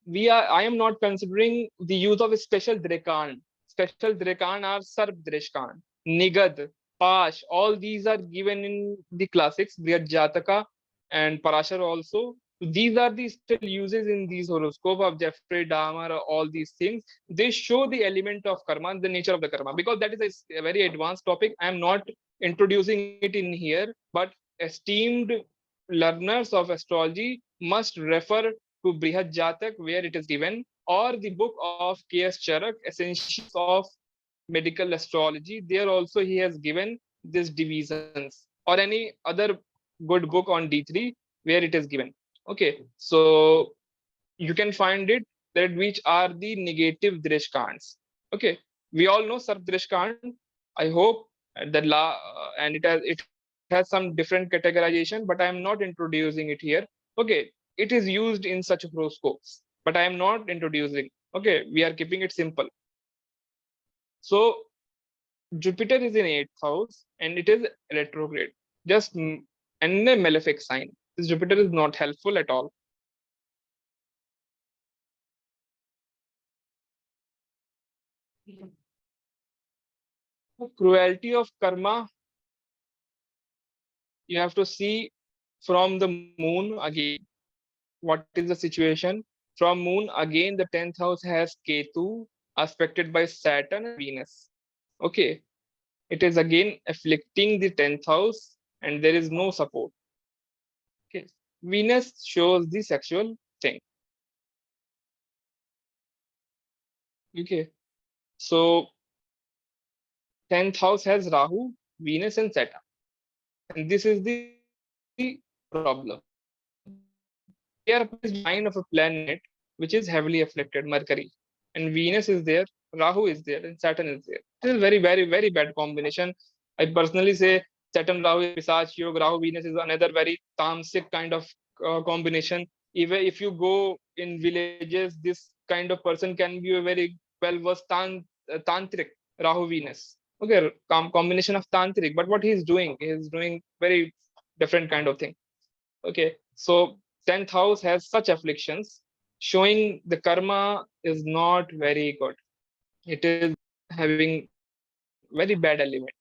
[SPEAKER 6] I am not considering the use of a special drekkana. Special drekkana are Sarp Dreshkan, Nigad, Pash, all these are given in the classics, Brihad Jataka and Parashar also. These are the still uses in these horoscope of Jeffrey Dahmer, all these things. They show the element of karma, the nature of the karma, because that is a very advanced topic. I am not introducing it in here, but esteemed learners of astrology must refer to Brihad Jatak, where it is given, or the book of K.S. Charak, Essentials of Medical Astrology. There also he has given these divisions, or any other good book on D3 where it is given. Okay, so you can find it that which are the negative dreshkans. Okay, we all know Sarp Dreshkan. I hope that and it has has some different categorization, but I am not introducing it here. Okay, it is used in such horoscopes, but I am not introducing. Okay, we are keeping it simple. So Jupiter is in 8th house and it is retrograde, just and a malefic sign. This Jupiter is not helpful at all. Cruelty of karma, you have to see from the moon again. What is the situation? From moon again, the 10th house has Ketu aspected by Saturn and Venus. Okay, it is again afflicting the 10th house and there is no support. Okay, Venus shows the sexual thing. Okay, so 10th house has Rahu, Venus, and Saturn, and this is the problem. Here is line of a planet which is heavily afflicted, Mercury, and Venus is there, Rahu is there, and Saturn is there. This is very, very, very bad combination. I personally say Saturn, Rahu, Pisach Yoga, Rahu, Venus is another very tamasic kind of combination. Even if you go in villages, this kind of person can be a very well-versed tantric, Rahu, Venus. Okay, combination of tantric, but what he is doing very different kind of thing. Okay, so 10th house has such afflictions, showing the karma is not very good. It is having very bad element.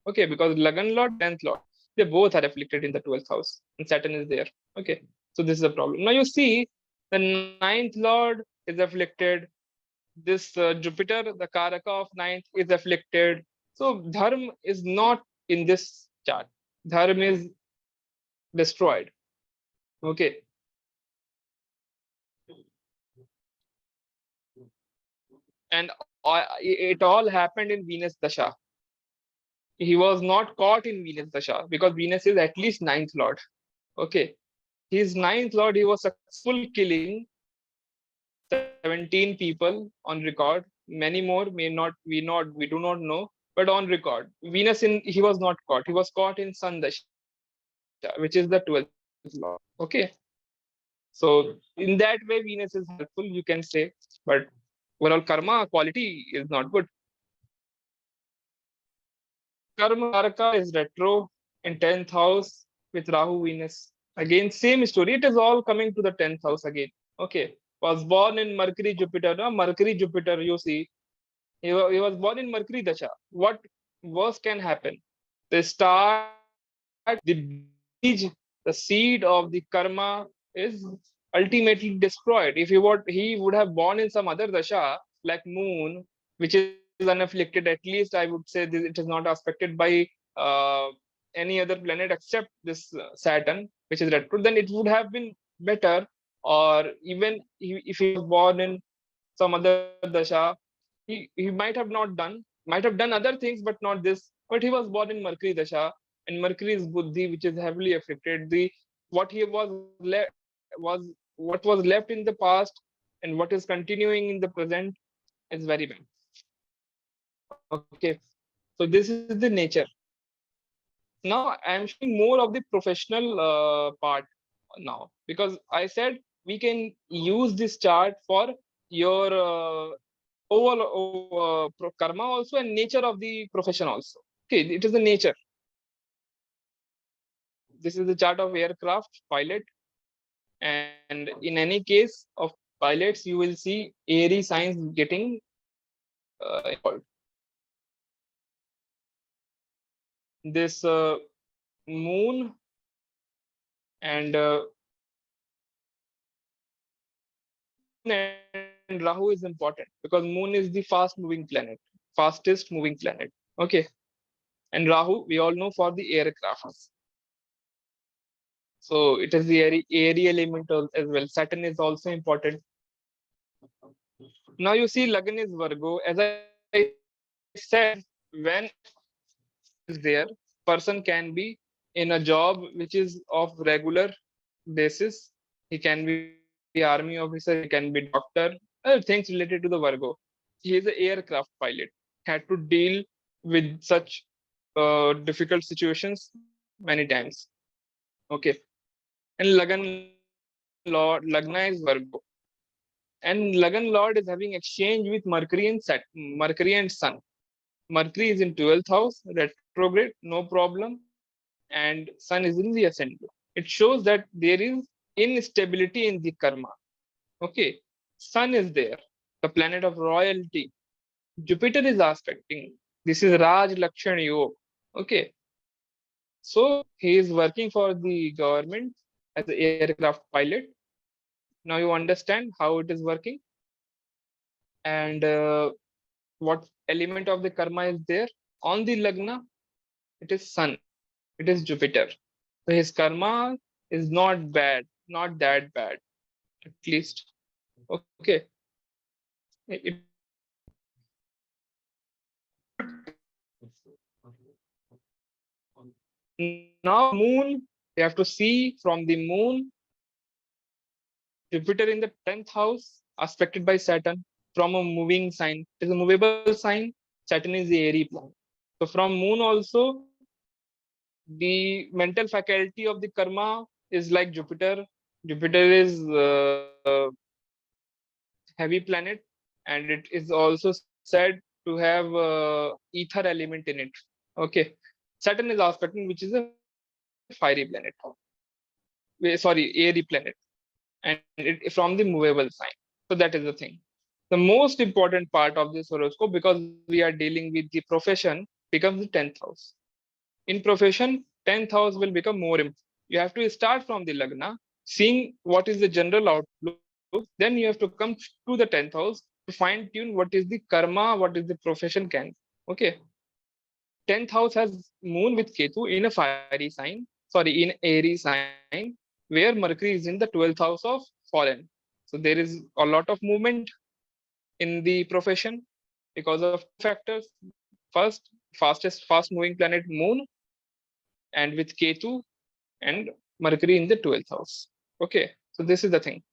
[SPEAKER 6] Okay, because Lagan Lord, 10th Lord, they both are afflicted in the 12th house, and Saturn is there. Okay, so this is a problem. Now you see, the 9th Lord is afflicted. This Jupiter, the Karaka of 9th, is afflicted. So Dharma is not in this chart. Dharma is destroyed. Okay. And it all happened in Venus Dasha. He was not caught in Venus Dasha because Venus is at least 9th Lord. Okay. His 9th Lord, he was successful killing 17 people on record. Many more may not, we do not know, but on record. Venus he was not caught. He was caught in Sun Dasha, which is the 12th Lord. Okay. So in that way, Venus is helpful, you can say, but overall karma quality is not good. Karma Karaka is retro in 10th house with Rahu Venus. Again, same story. It is all coming to the 10th house again. Okay. Was born in Mercury Jupiter. No? Mercury Jupiter, you see. He was born in Mercury Dasha. What worse can happen? The start, the beej, the seed of the karma is ultimately destroyed. If he would have born in some other Dasha, like Moon, which is unafflicted, at least I would say it is not aspected by any other planet except this Saturn, which is retro, then it would have been better. Or even if he was born in some other Dasha, he might have done other things, but not this. But he was born in Mercury Dasha, and Mercury is Buddhi, which is heavily afflicted. What was left in the past and what is continuing in the present is very bad. Okay, so this is the nature. Now I am showing more of the professional part now, because I said we can use this chart for your overall karma also and nature of the profession also. Okay, it is the nature. This is the chart of aircraft pilot, and in any case of pilots, you will see Aries signs getting involved. This moon and Rahu is important because moon is the fastest moving planet. Okay, and Rahu we all know for the aircrafts. So it is the airy element as well. Saturn is also important. Now you see Lagna is Virgo. As I said, when is there, person can be in a job which is of regular basis. He can be army officer, he can be doctor, things related to the Virgo. He is an aircraft pilot, had to deal with such difficult situations many times. Okay. And Lagan Lord, Lagna is Virgo. And Lagan Lord is having exchange with Mercury and Sun. Mercury is in 12th house, retrograde, no problem. And Sun is in the ascendant. It shows that there is instability in the karma. Okay. Sun is there, the planet of royalty. Jupiter is aspecting. This is Raj Lakshan Yoga. Okay. So he is working for the government as an aircraft pilot. Now you understand how it is working. And what element of the karma is there? On the Lagna, it is Sun. It is Jupiter. So his karma is not bad, not that bad, at least. Okay. It- now moon, you have to see from the moon, Jupiter in the 10th house, aspected by Saturn from a moving sign. It is a movable sign. Saturn is the airy planet. So from moon also, the mental faculty of the karma is like Jupiter. Jupiter is heavy planet, and it is also said to have ether element in it. Okay. Saturn is aspecting, which is a fiery planet. Sorry, airy planet. And it from the movable sign. So that is the thing. The most important part of this horoscope, because we are dealing with the profession, becomes the 10th house. In profession, 10th house will become more important. You have to start from the Lagna, seeing what is the general outlook. Then you have to come to the 10th house to fine tune what is the karma, what is the profession can. Okay. 10th house has moon with Ketu in a fiery sign, sorry, in airy sign, where Mercury is in the 12th house of foreign. So there is a lot of movement in the profession because of factors. First, fast moving planet moon, and with Ketu and Mercury in the 12th house. Okay, so this is the thing.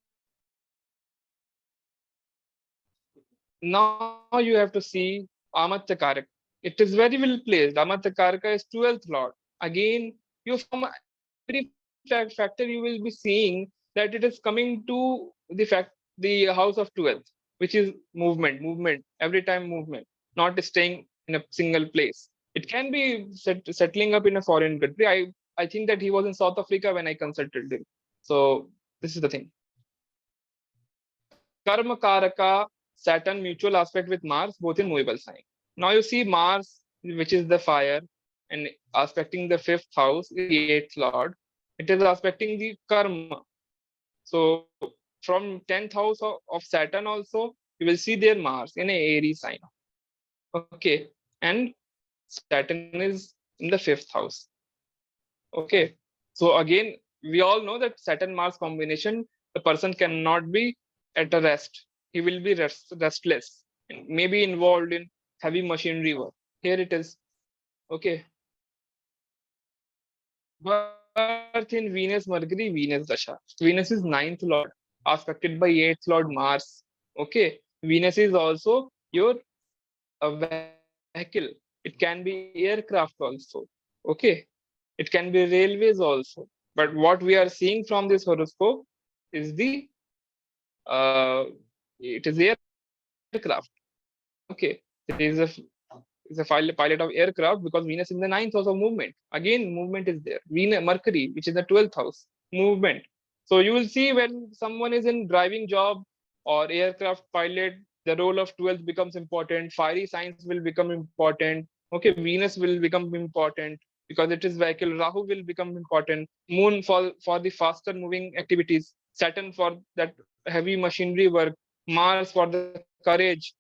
[SPEAKER 6] Now you have to see Amatya Karaka. It is very well placed. Amatya Karaka is 12th lord. Again, you from every factor you will be seeing that it is coming to the house of 12th, which is movement, every time movement, not staying in a single place. It can be settling up in a foreign country. I think that he was in South Africa when I consulted him. So this is the thing. Karma Karaka, Saturn mutual aspect with Mars, both in movable sign. Now you see Mars, which is the fire, and aspecting the 5th house, the 8th lord. It is aspecting the karma. So from 10th house of Saturn also, you will see their Mars in a Aries sign. Okay, and Saturn is in the 5th house. Okay, so again, we all know that Saturn Mars combination, the person cannot be at a rest. He will be restless, and maybe involved in heavy machinery work. Here it is. Okay. Birth in Venus, Mercury, Venus Dasha. Venus is 9th lord, aspected by 8th lord Mars. Okay. Venus is also your vehicle. It can be aircraft also. Okay. It can be railways also. But what we are seeing from this horoscope is it is aircraft. Okay. It is a pilot of aircraft because Venus is in the 9th house of movement. Again, movement is there. Venus, Mercury, which is the 12th house, movement. So you will see when someone is in driving job or aircraft pilot, the role of 12th becomes important. Fiery signs will become important. Okay, Venus will become important because it is vehicle. Rahu will become important. Moon for the faster moving activities. Saturn for that heavy machinery work. Mars for the courage.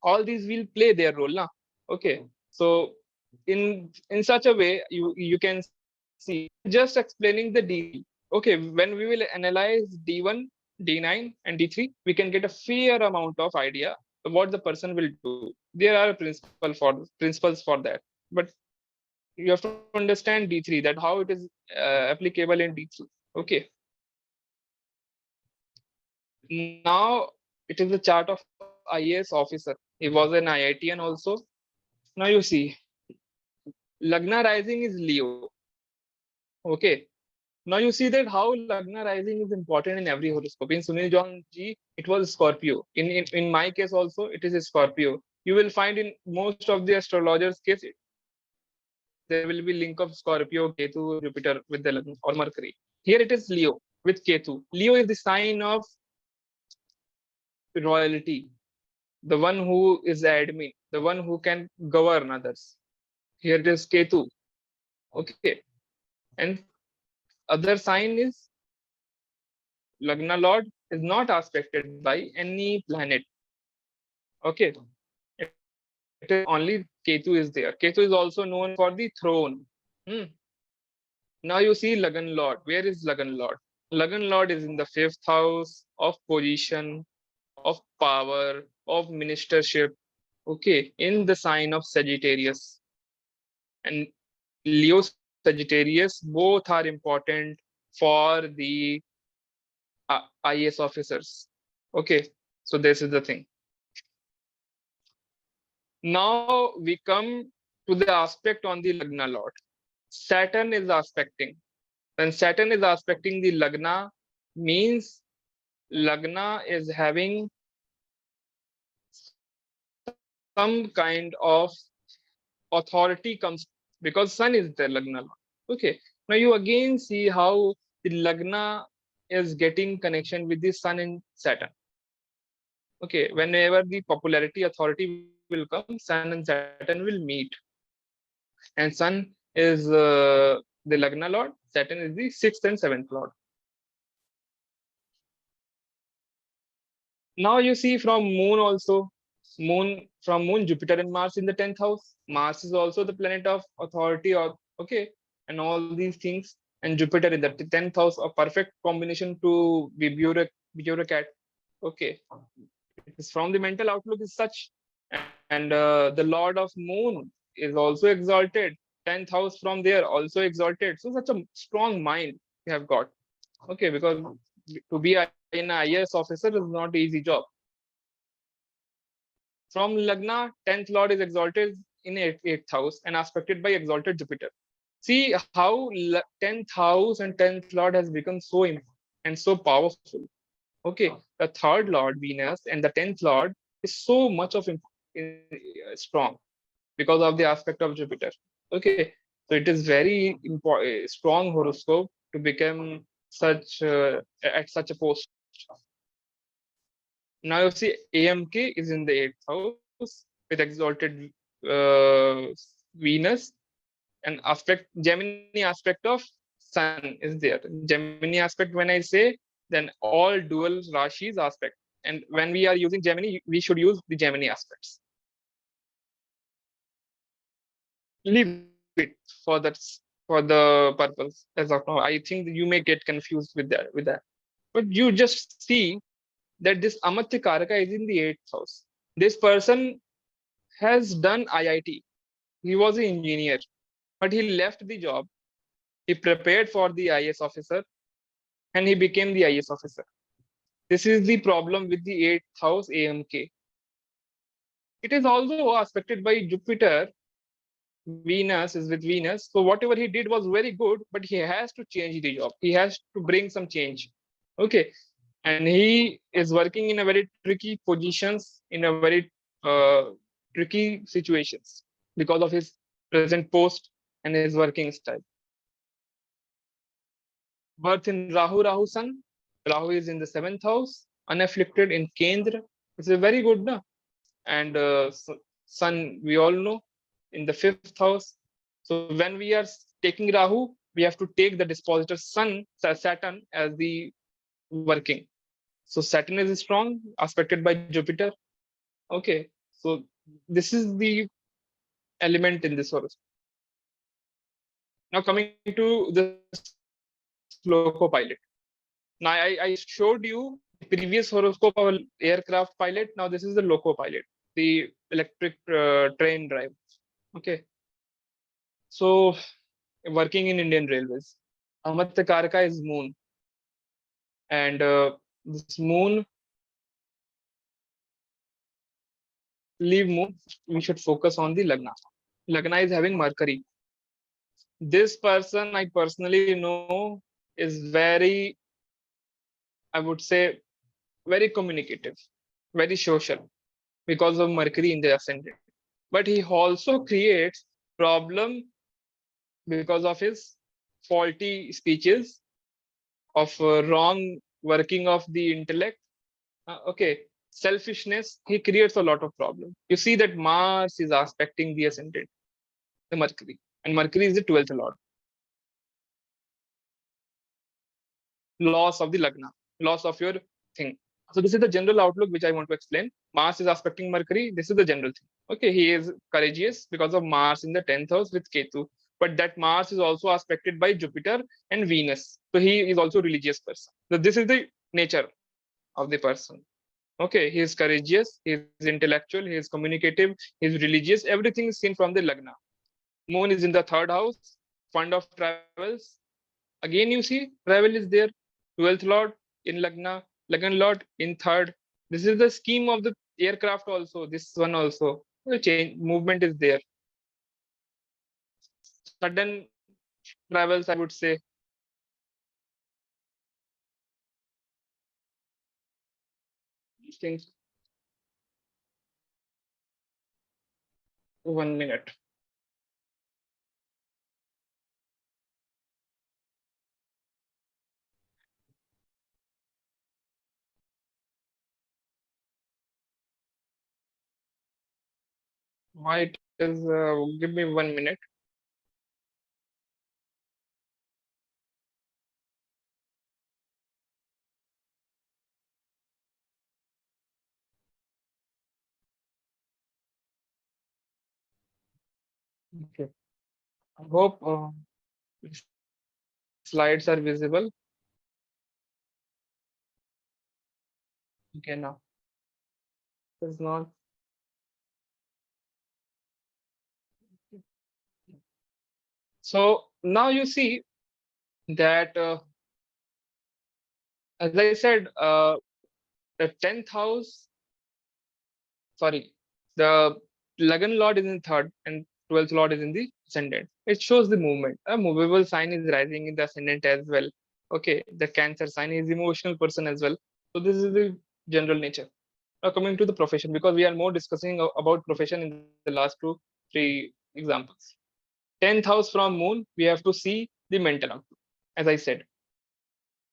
[SPEAKER 6] All these will play their role now. Okay, so in such a way you can see, just explaining the d. Okay, when we will analyze d1, d9 and d3, we can get a fair amount of idea of what the person will do. There are principles for that, but you have to understand d3, that how it is applicable in d3. Okay, now it is the chart of IAS officer. He was an IITian also. Now you see, Lagna rising is Leo. Okay. Now you see that how Lagna rising is important in every horoscope. In Sunil John G, it was Scorpio. In my case also, it is a Scorpio. You will find in most of the astrologers' case, there will be link of Scorpio, Ketu, Jupiter with the Lagna or Mercury. Here it is Leo with Ketu. Leo is the sign of royalty, the one who is admin, the one who can govern others. Here it is Ketu. Okay. And other sign is Lagna Lord is not aspected by any planet. Okay. It is only Ketu is there. Ketu is also known for the throne. Now you see Lagan Lord. Where is Lagan Lord? Lagan Lord is in the 5th house of position, of power, of ministership. Okay, in the sign of Sagittarius. And Leo Sagittarius both are important for the IAS officers. Okay, so this is the thing. Now we come to the aspect on the Lagna Lord. Saturn is aspecting. When Saturn is aspecting the Lagna, means Lagna is having some kind of authority comes because Sun is the Lagna Lord. Okay. Now you again see how the Lagna is getting connection with the Sun and Saturn. Okay. Whenever the popularity authority will come, Sun and Saturn will meet. And Sun is the Lagna Lord, Saturn is the 6th and 7th Lord. Now you see from Moon also, from Moon, Jupiter and Mars in the 10th house. Mars is also the planet of authority, or okay, and all these things. And Jupiter in the 10th house, a perfect combination to 𝐕𝐲𝐽𝐻. Okay, it is from the mental outlook is such, and the Lord of Moon is also exalted. 10th house from there also exalted. So such a strong mind we have got. Okay, because to be an IAS officer is not an easy job. From Lagna, 10th Lord is exalted in 8th house and aspected by exalted Jupiter. See how 10th house and 10th Lord has become so important and so powerful. Okay, the 3rd Lord, Venus, and the 10th Lord is so much of strong because of the aspect of Jupiter. Okay, so it is very important, strong horoscope to become such at such a post. Now you see 𝐴𝐻𝐾 is in the 8th house with exalted Venus, and aspect Gemini aspect of Sun is there. Gemini aspect, when I say, then all dual Rashis aspect. And when we are using Gemini, we should use the Gemini aspects. Leave it for that, for the purpose as of now. I think you may get confused with that. But you just see that this Amatya Karaka is in the 8th house. This person has done IIT. He was an engineer, but he left the job. He prepared for the IAS officer and he became the IAS officer. This is the problem with the 8th house 𝐴𝐻𝐾. It is also aspected by Jupiter. Venus is with Venus. So whatever he did was very good, but he has to change the job. He has to bring some change. Okay. And he is working in a very tricky positions, in a very tricky situations because of his present post and his working style. Birth in Rahu Sun. Rahu is in the 7th house, unafflicted in Kendra. It's a very good, no? And Sun, we all know, in the 5th house. So when we are taking Rahu, we have to take the dispositor Sun, Saturn as the working. So Saturn is strong, aspected by Jupiter. Okay, so this is the element in this horoscope. Now coming to the loco pilot. Now I showed you the previous horoscope of aircraft pilot. Now this is the loco pilot, the electric train drive. Okay, so working in Indian Railways. Amatya Karaka is Moon, and this Moon, leave Moon. We should focus on the Lagna. Lagna is having Mercury. this person I personally know is very, I would say, very communicative, very social because of Mercury in the ascendant. But he also creates problem because of his faulty speeches, of wrong working of the intellect. Okay, selfishness. He creates a lot of problem. You see that Mars is aspecting the ascendant, the Mercury, and Mercury is the 12th lord. Loss of the lagna, loss of your thing. So this is the general outlook which I want to explain. Mars is aspecting Mercury. This is the general thing. Okay, he is courageous because of Mars in the 10th house with Ketu. But that Mars is also aspected by Jupiter and Venus. So he is also a religious person. So this is the nature of the person. Okay, he is courageous, he is intellectual, he is communicative, he is religious. Everything is seen from the lagna. Moon is in the 3rd house, fund of travels. Again, you see, travel is there. 12th lord in lagna, lagna lord in 3rd. This is the scheme of the aircraft also. This one also. The change movement is there. Sudden travels, I would say. Things. 1 minute. Why it is? Give me 1 minute. Okay. I hope slides are visible. Okay, now it's not. So now you see that, as I said, the 10th house, sorry, the Lagan Lord is in 3rd and 12th Lord is in the ascendant. It shows the movement. A movable sign is rising in the ascendant as well. Okay, the Cancer sign is emotional person as well. So this is the general nature. Now coming to the profession, because we are more discussing about profession in the last 2-3 examples. 10th house from moon, we have to see the mental outlook. As I said,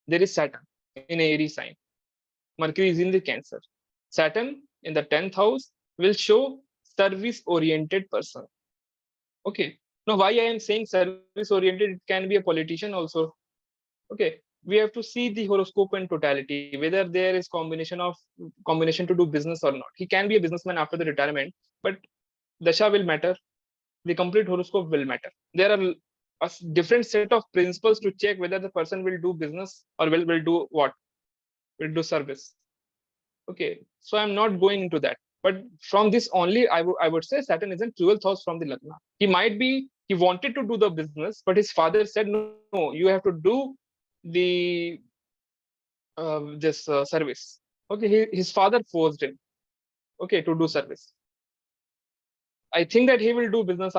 [SPEAKER 6] there is Saturn in Aries sign. Mercury is in the Cancer. Saturn in the 10th house will show service-oriented person. Okay. Now, why I am saying service-oriented? It can be a politician also. Okay. We have to see the horoscope in totality, whether there is combination to do business or not. He can be a businessman after the retirement, but dasha will matter. The complete horoscope will matter. There are a different set of principles to check whether the person will do business or will do what? Will do service. Okay, so I'm not going into that. But from this only, I would say Saturn is in 12th house from the Lagna. He wanted to do the business, but his father said, no, you have to do the this service. Okay, his father forced him, okay, to do service. I think that he will do business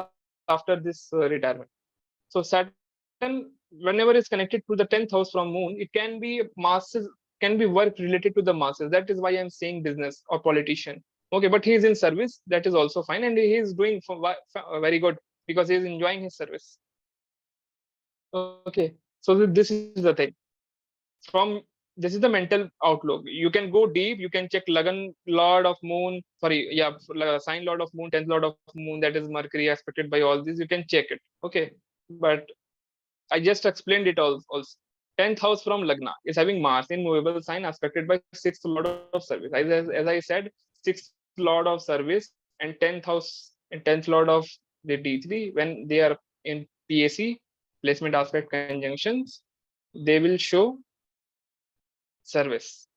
[SPEAKER 6] after this retirement. So Saturn, whenever it's connected to the 10th house from moon, it can be masses, can be work related to the masses. That is why I'm saying business or politician. Okay, but he is in service. That is also fine, and he is doing very good because he is enjoying his service. Okay, so this is the thing. This is the mental outlook. You can go deep. You can check Lagan Lord of Moon. Sorry, yeah, sign Lord of Moon, 10th Lord of Moon. That is Mercury aspected by all these. You can check it. Okay, but I just explained it also. 10th house from Lagna is having Mars in movable sign aspected by 6th Lord of Service. As I said, 6th Lord of Service and 10th house and 10th Lord of the D3, when they are in PAC, placement aspect conjunctions, they will show service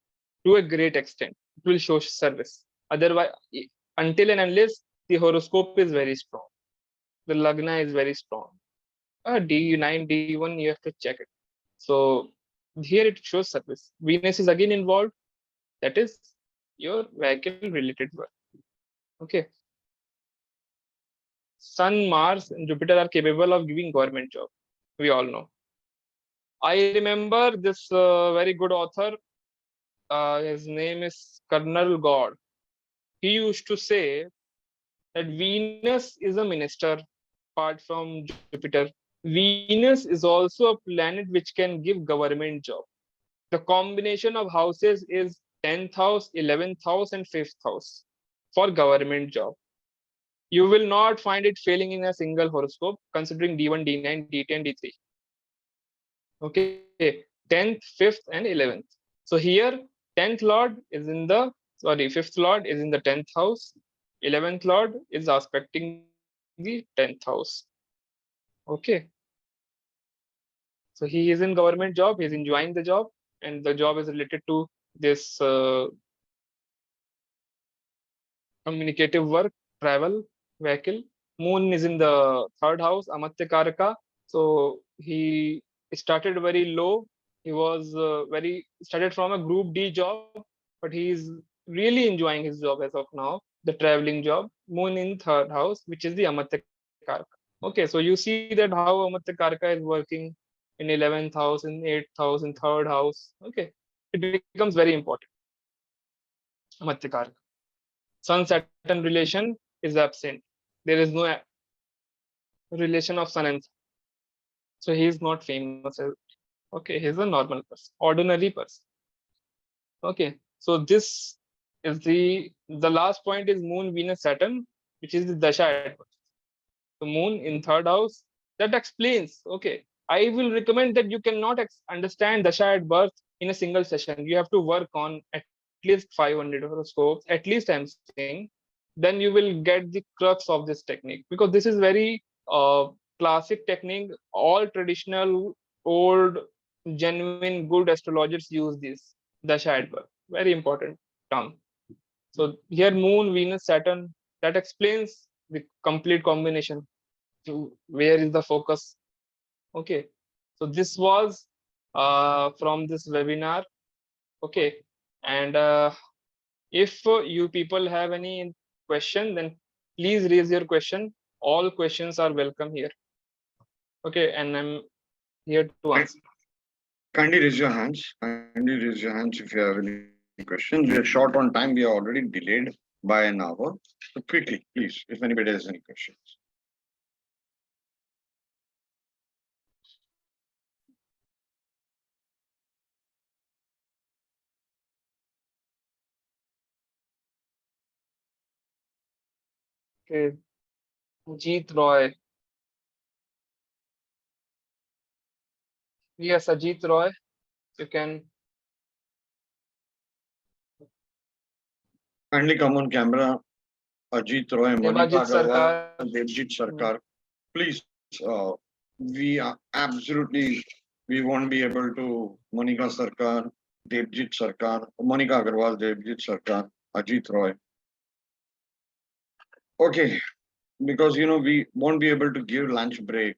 [SPEAKER 6] to a great extent. It will show service. Otherwise, until and unless the horoscope is very strong, the Lagna is very strong. D9, D1, you have to check it. So here it shows service. Venus is again involved. That is your vehicle related work. Okay. Sun, Mars, and Jupiter are capable of giving government job. We all know. I remember this very good author. His name is Colonel God. He used to say that Venus is a minister apart from Jupiter. Venus is also a planet which can give government job. The combination of houses is 10th house, 11th house, and 5th house for government job. You will not find it failing in a single horoscope, considering D1, D9, D10, D3. Okay, 10th, 5th, and 11th. So here, 10th lord is in the, 5th lord is in the 10th house. 11th lord is aspecting the 10th house. Okay. So he is in government job, he's enjoying the job, and the job is related to this communicative work, travel, vehicle. Moon is in the 3rd house, Amatya Karaka. So he started very low. He was started from a group D job, but he is really enjoying his job as of now, the traveling job. Moon in 3rd house, which is the Amatya Karaka. Okay, so you see that how Amatya Karaka is working in 11th house, in 8th house, in 3rd house. Okay, it becomes very important. Amatya Karaka. Sun Saturn relation is absent. There is no relation of Sun and Sun. So he is not famous. Okay, he's a normal person, ordinary person. Okay, so this is the last point is Moon, Venus, Saturn, which is the dasha at birth. The Moon in 3rd house. That explains. Okay, I will recommend that you cannot understand dasha at birth in a single session. You have to work on at least 500 horoscopes. At least I'm saying. Then you will get the crux of this technique, because this is very classic technique. All traditional, old, genuine, good astrologers use this dasha at birth. Very important term. So here Moon, Venus, Saturn, that explains the complete combination. To where is the focus? Okay, so this was from this webinar. Okay, and if you people have any question, then please raise your question. All questions are welcome here. Okay, and I'm here to answer.
[SPEAKER 3] Kindly raise your hands. Kindly raise your hands if you have any questions. We are short on time. We are already delayed by an hour. So quickly, please, if anybody has any questions.
[SPEAKER 6] Okay, Jeet Roy. Yes, Ajit Roy, you can.
[SPEAKER 3] Kindly come on camera. Ajit Roy, Monica
[SPEAKER 6] Devajit
[SPEAKER 3] Agarwal,
[SPEAKER 6] Sarkar.
[SPEAKER 3] Devjit Sarkar. Please, we are absolutely, we won't be able to, Monica Sarkar, Devjit Sarkar, Monica Agarwal, Devjit Sarkar, Ajit Roy. Okay, because we won't be able to give lunch break.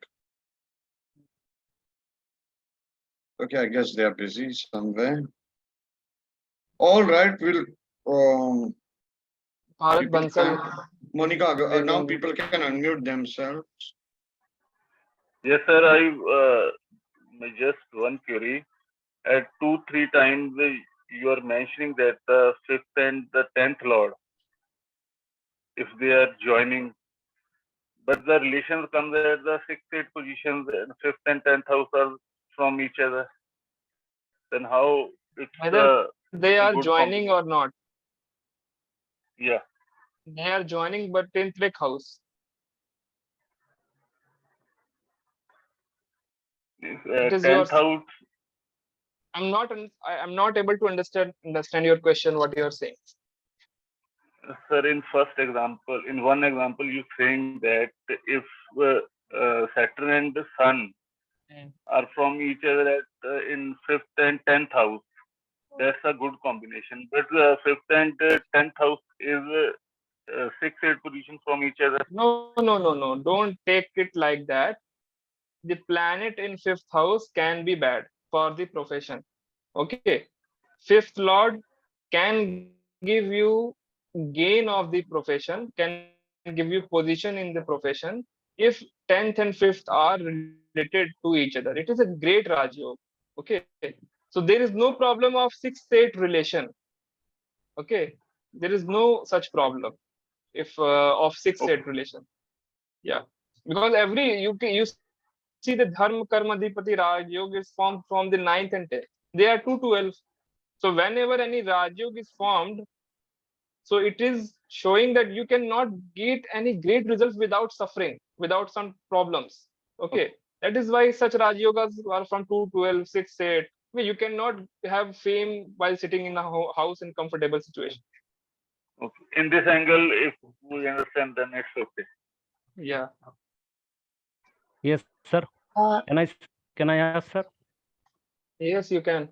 [SPEAKER 3] Okay, I guess they are busy somewhere. All right, we'll
[SPEAKER 6] Bharat
[SPEAKER 3] people
[SPEAKER 6] Bansal.
[SPEAKER 3] can- Monica,
[SPEAKER 6] They
[SPEAKER 3] now
[SPEAKER 6] can-
[SPEAKER 3] people can unmute themselves.
[SPEAKER 8] Yes, sir. Just one query. At 2-3 times, you are mentioning that the 5th and the 10th lord, if they are joining, but the relations comes at the 6th, 8th positions, and 5th and 10th house are from each other. Then how it's
[SPEAKER 6] Whether they
[SPEAKER 8] a
[SPEAKER 6] are
[SPEAKER 8] good
[SPEAKER 6] joining or not,
[SPEAKER 8] yeah.
[SPEAKER 6] they are joining, but in trick house. It is
[SPEAKER 8] 10th
[SPEAKER 6] yours.
[SPEAKER 8] house,
[SPEAKER 6] I'm not able to understand your question. What you are saying?
[SPEAKER 8] sir. In one example, you saying that if Saturn and the Sun are from each other at in 5th and 10th house, that's a good combination. But 5th and 10th house is 6, 8 positions from each other.
[SPEAKER 6] No. Don't take it like that. The planet in 5th house can be bad for the profession. Okay, 5th lord can give you gain of the profession, can give you position in the profession if 10th and 5th are related to each other. It is a great Raj Yoga. Okay. So there is no problem of 6-8 relation. Okay. There is no such problem if of 6-8 relation. Yeah. Because you see the Dharma Karma Dipati Raj Yoga is formed from the 9th and 10th. They are 212. So whenever any Raj Yoga is formed, so it is showing that you cannot get any great results without suffering, without some problems. Okay. That is why such Raj Yogas are from 212, 6-8. You cannot have fame while sitting in a house in comfortable situation.
[SPEAKER 8] Okay. In this angle, if we understand, then it's okay.
[SPEAKER 6] Yeah.
[SPEAKER 1] Yes, sir. Can I ask, sir?
[SPEAKER 6] Yes, you can.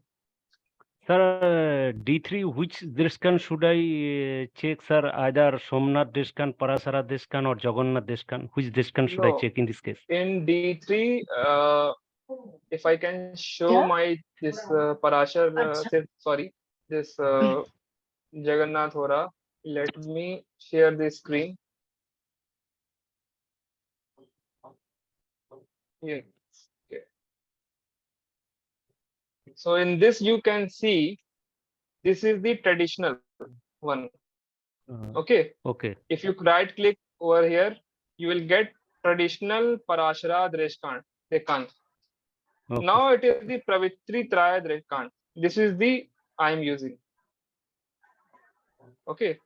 [SPEAKER 1] Sir, D3, which Drishkan should I check, sir? Either Somnath Drishkan, Parasara Drishkan, or Jagannath Drishkan? Which Drishkan should I
[SPEAKER 6] No.
[SPEAKER 1] check in this case?
[SPEAKER 6] In D3, if I can show my this Parashar, this Jagannath Hora, let me share the screen. Here. Okay. So in this you can see this is the traditional one. Okay.
[SPEAKER 1] Okay.
[SPEAKER 6] If you right click over here, you will get traditional Parashara Dreshkan.
[SPEAKER 1] Okay.
[SPEAKER 6] Now it is the Pravitri Traya Dreshkan. This is the I am using. Okay.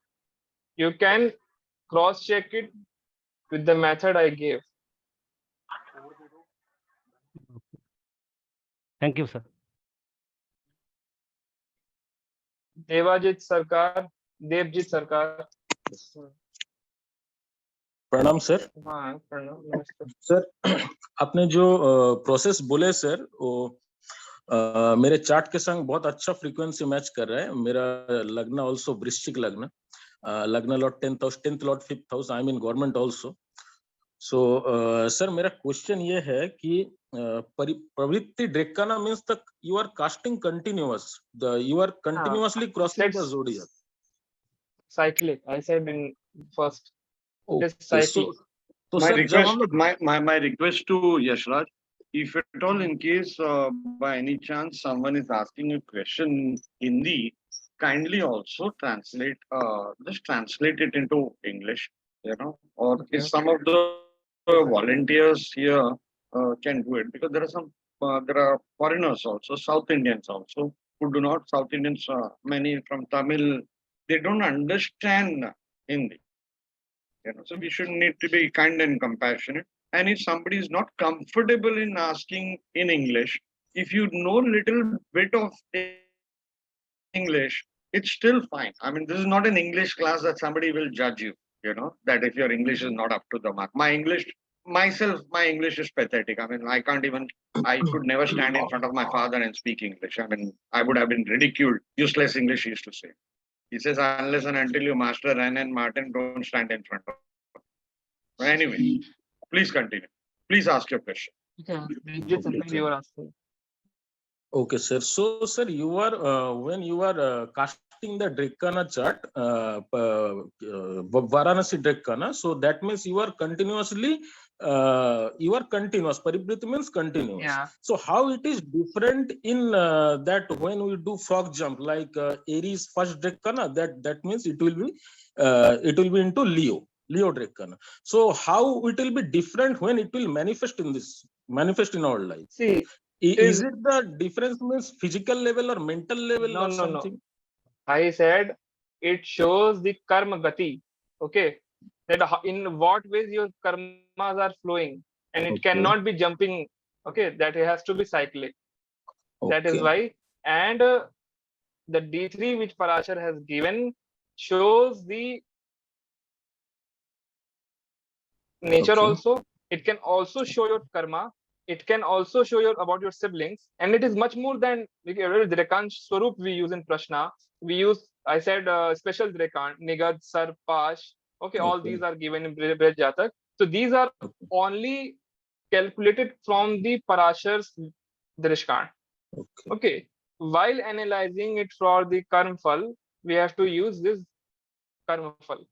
[SPEAKER 6] You can cross check it with the method I gave.
[SPEAKER 1] Thank you, sir.
[SPEAKER 6] 𝐂𝐨𝐧𝐬𝐿 Sarkar, 𝐿 Sarkar.
[SPEAKER 9] प्रणाम sir.
[SPEAKER 6] हाँ, प्रणाम, नमस्ते।
[SPEAKER 9] Sir आपने जो process बोले sir वो मेरे chart के संग बहुत अच्छा फ्रीक्वेंसी मैच कर रहा है। मेरा लग्न ऑल्सो वृश्चिक लग्न, लग्न lord 10th lord 5th house, I am in government also. So sir मेरा क्वेश्चन ये है कि प्रवृत्ति ड्रेक्काना मीन्स तक you are casting continuous, you are continuously crossing the zodiac.
[SPEAKER 6] Cyclic, I said in first.
[SPEAKER 3] So, my request to Yashraj, if at all in case by any chance someone is asking a question in Hindi, kindly also translate, just translate it into English, or if some of the volunteers here can do it, because there are foreigners also, South Indians also, who do not, South Indians, many from Tamil, they don't understand Hindi. So we should need to be kind and compassionate. And if somebody is not comfortable in asking in English, if you know little bit of English, it's still fine. I mean, this is not an English class that somebody will judge you, that if your English is not up to the mark. My English is pathetic. I mean, I could never stand in front of my father and speak English. I mean, I would have been ridiculed. Useless English, he used to say. He says, unless and until you master Ren and Martin, don't stand in front of them. Anyway, please continue. Please ask your question.
[SPEAKER 6] You are asking.
[SPEAKER 9] Okay, sir. So, sir, you are when you are casting the drekkana chart, Varanasi drekkana. So that means you are continuously, continuous. Parivriti means continuous.
[SPEAKER 6] Yeah.
[SPEAKER 9] So how it is different in that when we do frog jump, like Aries first drekkana, that means it will be into Leo drekkana. So how it will be different when it will manifest in our life?
[SPEAKER 6] See.
[SPEAKER 9] Is it the difference means physical level or mental level or something?
[SPEAKER 6] No. I said it shows the karma gati. Okay. That in what ways your karmas are flowing, and it cannot be jumping. Okay. That it has to be cyclic. Okay. That is why. And the D3 which Parashar has given shows the nature also. It can also show your karma. It can also show you about your siblings, and it is much more than Drekan Swarup we use in Prashna. We use, I said, special Drekan, Nigad, Sar, Pash. Okay, all these are given in Brij Jatak. So these are only calculated from the Parashar's Drishkan. Okay. While analyzing it for the Karmfal, we have to use this Karmfal.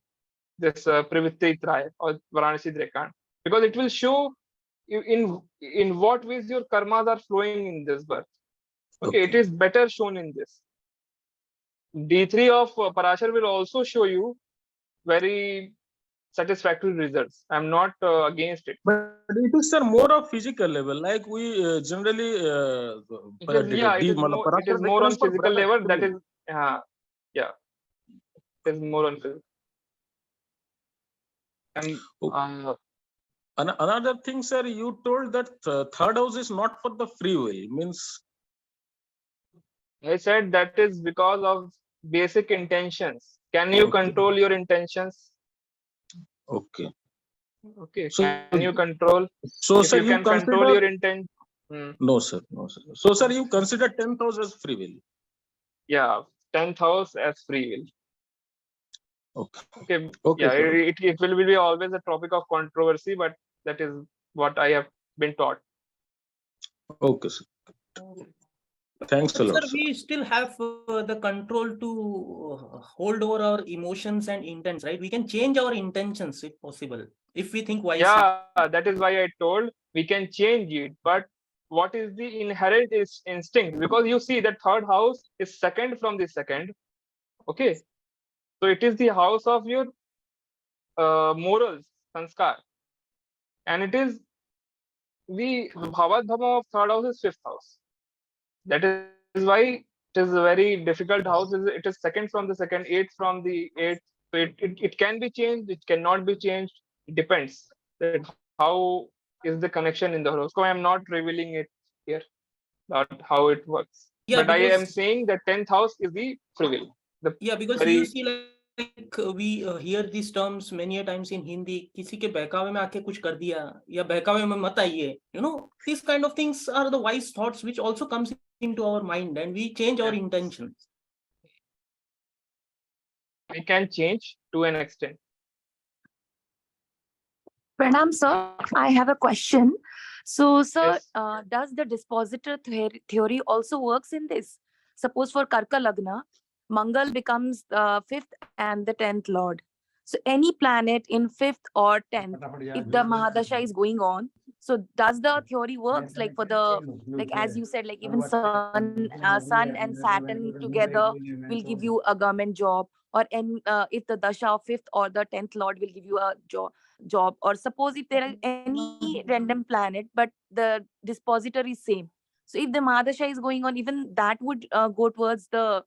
[SPEAKER 6] this Pravritti Tray or Varanasi drekkana, because it will show you in what ways your karmas are flowing in this birth. Okay, it is better shown in this. D3 of Parashar will also show you very satisfactory results. I'm not against it.
[SPEAKER 9] But it is, sir, more of physical level. Like we generally.
[SPEAKER 6] It is more on physical level. That is, yeah, it is more on physical. And
[SPEAKER 9] another thing, sir, you told that third house is not for the free will. Means
[SPEAKER 6] I said that is because of basic intentions. Can you control your intentions?
[SPEAKER 9] Okay.
[SPEAKER 6] Okay.
[SPEAKER 9] So,
[SPEAKER 6] can you control?
[SPEAKER 9] So,
[SPEAKER 6] if
[SPEAKER 9] sir,
[SPEAKER 6] you can control your intent.
[SPEAKER 9] No, sir. No, sir. So, sir, you consider 10th house as free will?
[SPEAKER 6] Yeah, 10th house as free will. Okay.
[SPEAKER 9] Okay.
[SPEAKER 6] Yeah, it will be always a topic of controversy, but that is what I have been taught.
[SPEAKER 9] Okay, sir. Thanks a lot,
[SPEAKER 10] sir. We still have the control to hold over our emotions and intents, right? We can change our intentions if possible, if we think wisely.
[SPEAKER 6] Yeah, that is why I told we can change it. But what is the inherent instinct? Because you see that third house is second from the second. Okay. So it is the house of your morals, sanskar. And it is the Bhavadhama of third house is fifth house. That is why it is a very difficult house. It is second from the second, eighth from the eighth. So it can be changed, it cannot be changed. It depends that how is the connection in the horoscope. I am not revealing it here, not how it works.
[SPEAKER 10] Yeah,
[SPEAKER 6] but I am saying that 10th house is the free will.
[SPEAKER 10] Because you see, like we hear these terms many a times in Hindi. किसी के बहकावे में आके कुछ कर दिया या बहकावे में मत आइए. You know, these kind of things are the wise thoughts which also comes into our mind, and we change our intentions.
[SPEAKER 6] We can change to an extent.
[SPEAKER 11] Pranam, sir. I have a question. So, sir, does the dispositor theory also works in this? Suppose for Karka Lagna, Mangal becomes the 5th and the 10th lord. So any planet in 5th or 10th, if the Mahadasha is going on, so does the theory works like for the, like as you said, like even Sun and Saturn together will give you a government job, or if the Dasha of 5th or the 10th lord will give you a job, or suppose if there is any random planet but the dispositor is same. So if the Mahadasha is going on, even that would go towards the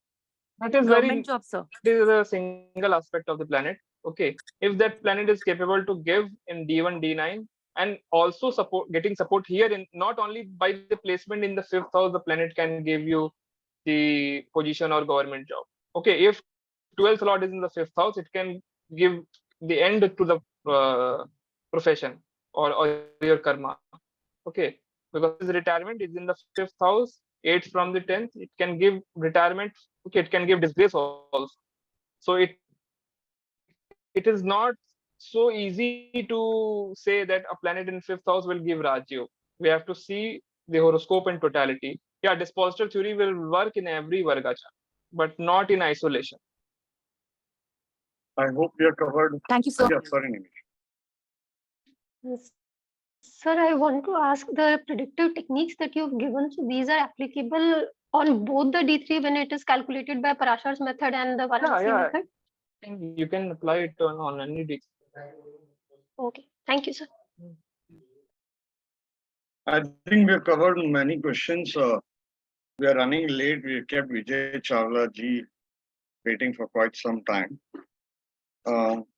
[SPEAKER 11] government job, sir.
[SPEAKER 6] It is a single aspect of the planet. Okay, if that planet is capable to give in D1, D9, and also getting support here in not only by the placement in the 5th house, the planet can give you the position or government job. Okay, if 12th lord is in the 5th house, it can give the end to the profession or your karma. Okay, because retirement is in the 5th house, 8th from the 10th, it can give retirement. Okay, it can give disgrace also. So it is not so easy to say that a planet in 5th house will give Rajyog. We have to see the horoscope in totality. Yeah, dispositor theory will work in every Vargacha, but not in isolation.
[SPEAKER 3] I hope you are covered.
[SPEAKER 11] Thank you, sir.
[SPEAKER 3] Yeah, sorry, Nimish.
[SPEAKER 12] Yes. Sir, I want to ask the predictive techniques that you've given. So these are applicable on both the D3 when it is calculated by Parashar's method and the Varanasi method?
[SPEAKER 6] You can apply it on any D3.
[SPEAKER 12] Okay. Thank you, sir.
[SPEAKER 3] I think we have covered many questions. We are running late. We kept Vijay Chawla ji waiting for quite some time.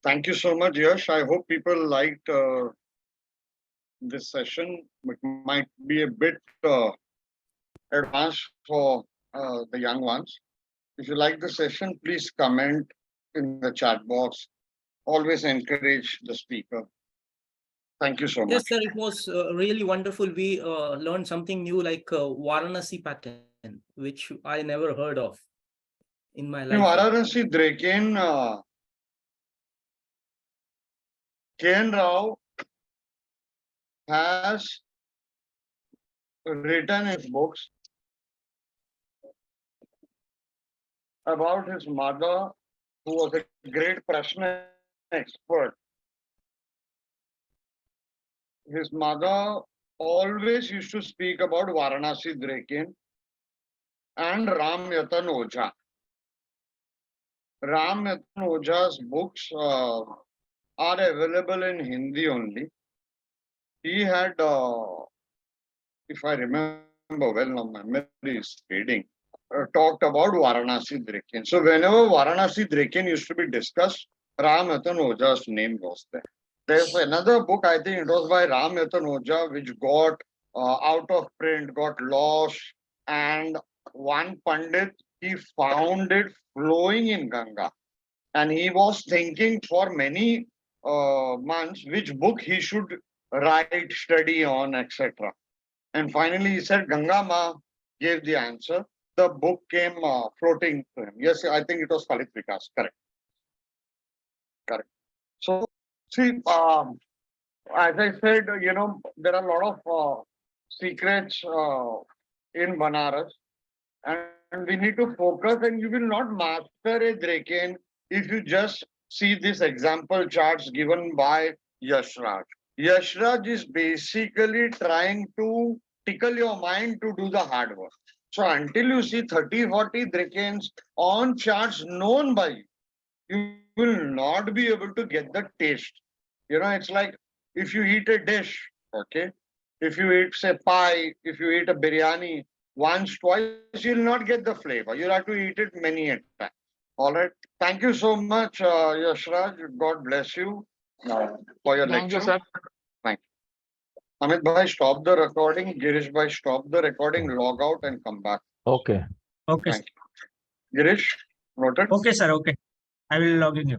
[SPEAKER 3] Thank you so much, Yash. I hope people liked this session. It might be a bit advanced for the young ones. If you like the session, please comment in the chat box. Always encourage the speaker. Thank you so much.
[SPEAKER 10] Yes, sir, it was really wonderful. We learned something new like Varanasi pattern, which I never heard of in my life.
[SPEAKER 3] 𝐿 𝐂𝐨𝐧𝐬𝐿 has written his books about his mother, who was a great Prashna expert. His mother always used to speak about Varanasi drekkana and Ram Yatan Ojha. Ram Yatan Ojha's books are available in Hindi only. He had, if I remember well, now my memory is fading, talked about Varanasi drekkana. So whenever Varanasi drekkana used to be discussed, Ram Yatan Ojha's name was there. There's another book, I think it was by Ram Yatan Ojha, which got out of print, got lost, and one Pandit, he found it flowing in Ganga. And he was thinking for many months which book he should write, study on, etc. And finally he said Ganga Ma gave the answer. The book came floating to him. Yes, I think it was Palit Vikas. Correct. Correct. So, see, as I said, you know, there are a lot of secrets in Banaras, and we need to focus, and you will not master a drekkana if you just see this example charts given by 𝐿. 𝐿 is basically trying to tickle your mind to do the hard work. So until you see 30-40 drekkans on charts known by you, you will not be able to get the taste. You know, it's like if you eat a dish, okay? If you eat, say, pie, if you eat a biryani once, twice, you'll not get the flavor. You'll have to eat it many a time. All right. Thank you so much, 𝐿. God bless you for your
[SPEAKER 6] Thank you,
[SPEAKER 3] lecture.
[SPEAKER 6] sir.
[SPEAKER 3] Thank you. Amit bhai, stop the recording. Girish bhai, stop the recording, log out and come back.
[SPEAKER 2] Okay.
[SPEAKER 3] Thank you. Girish, noted?
[SPEAKER 2] Okay, sir. Okay. I will log in you.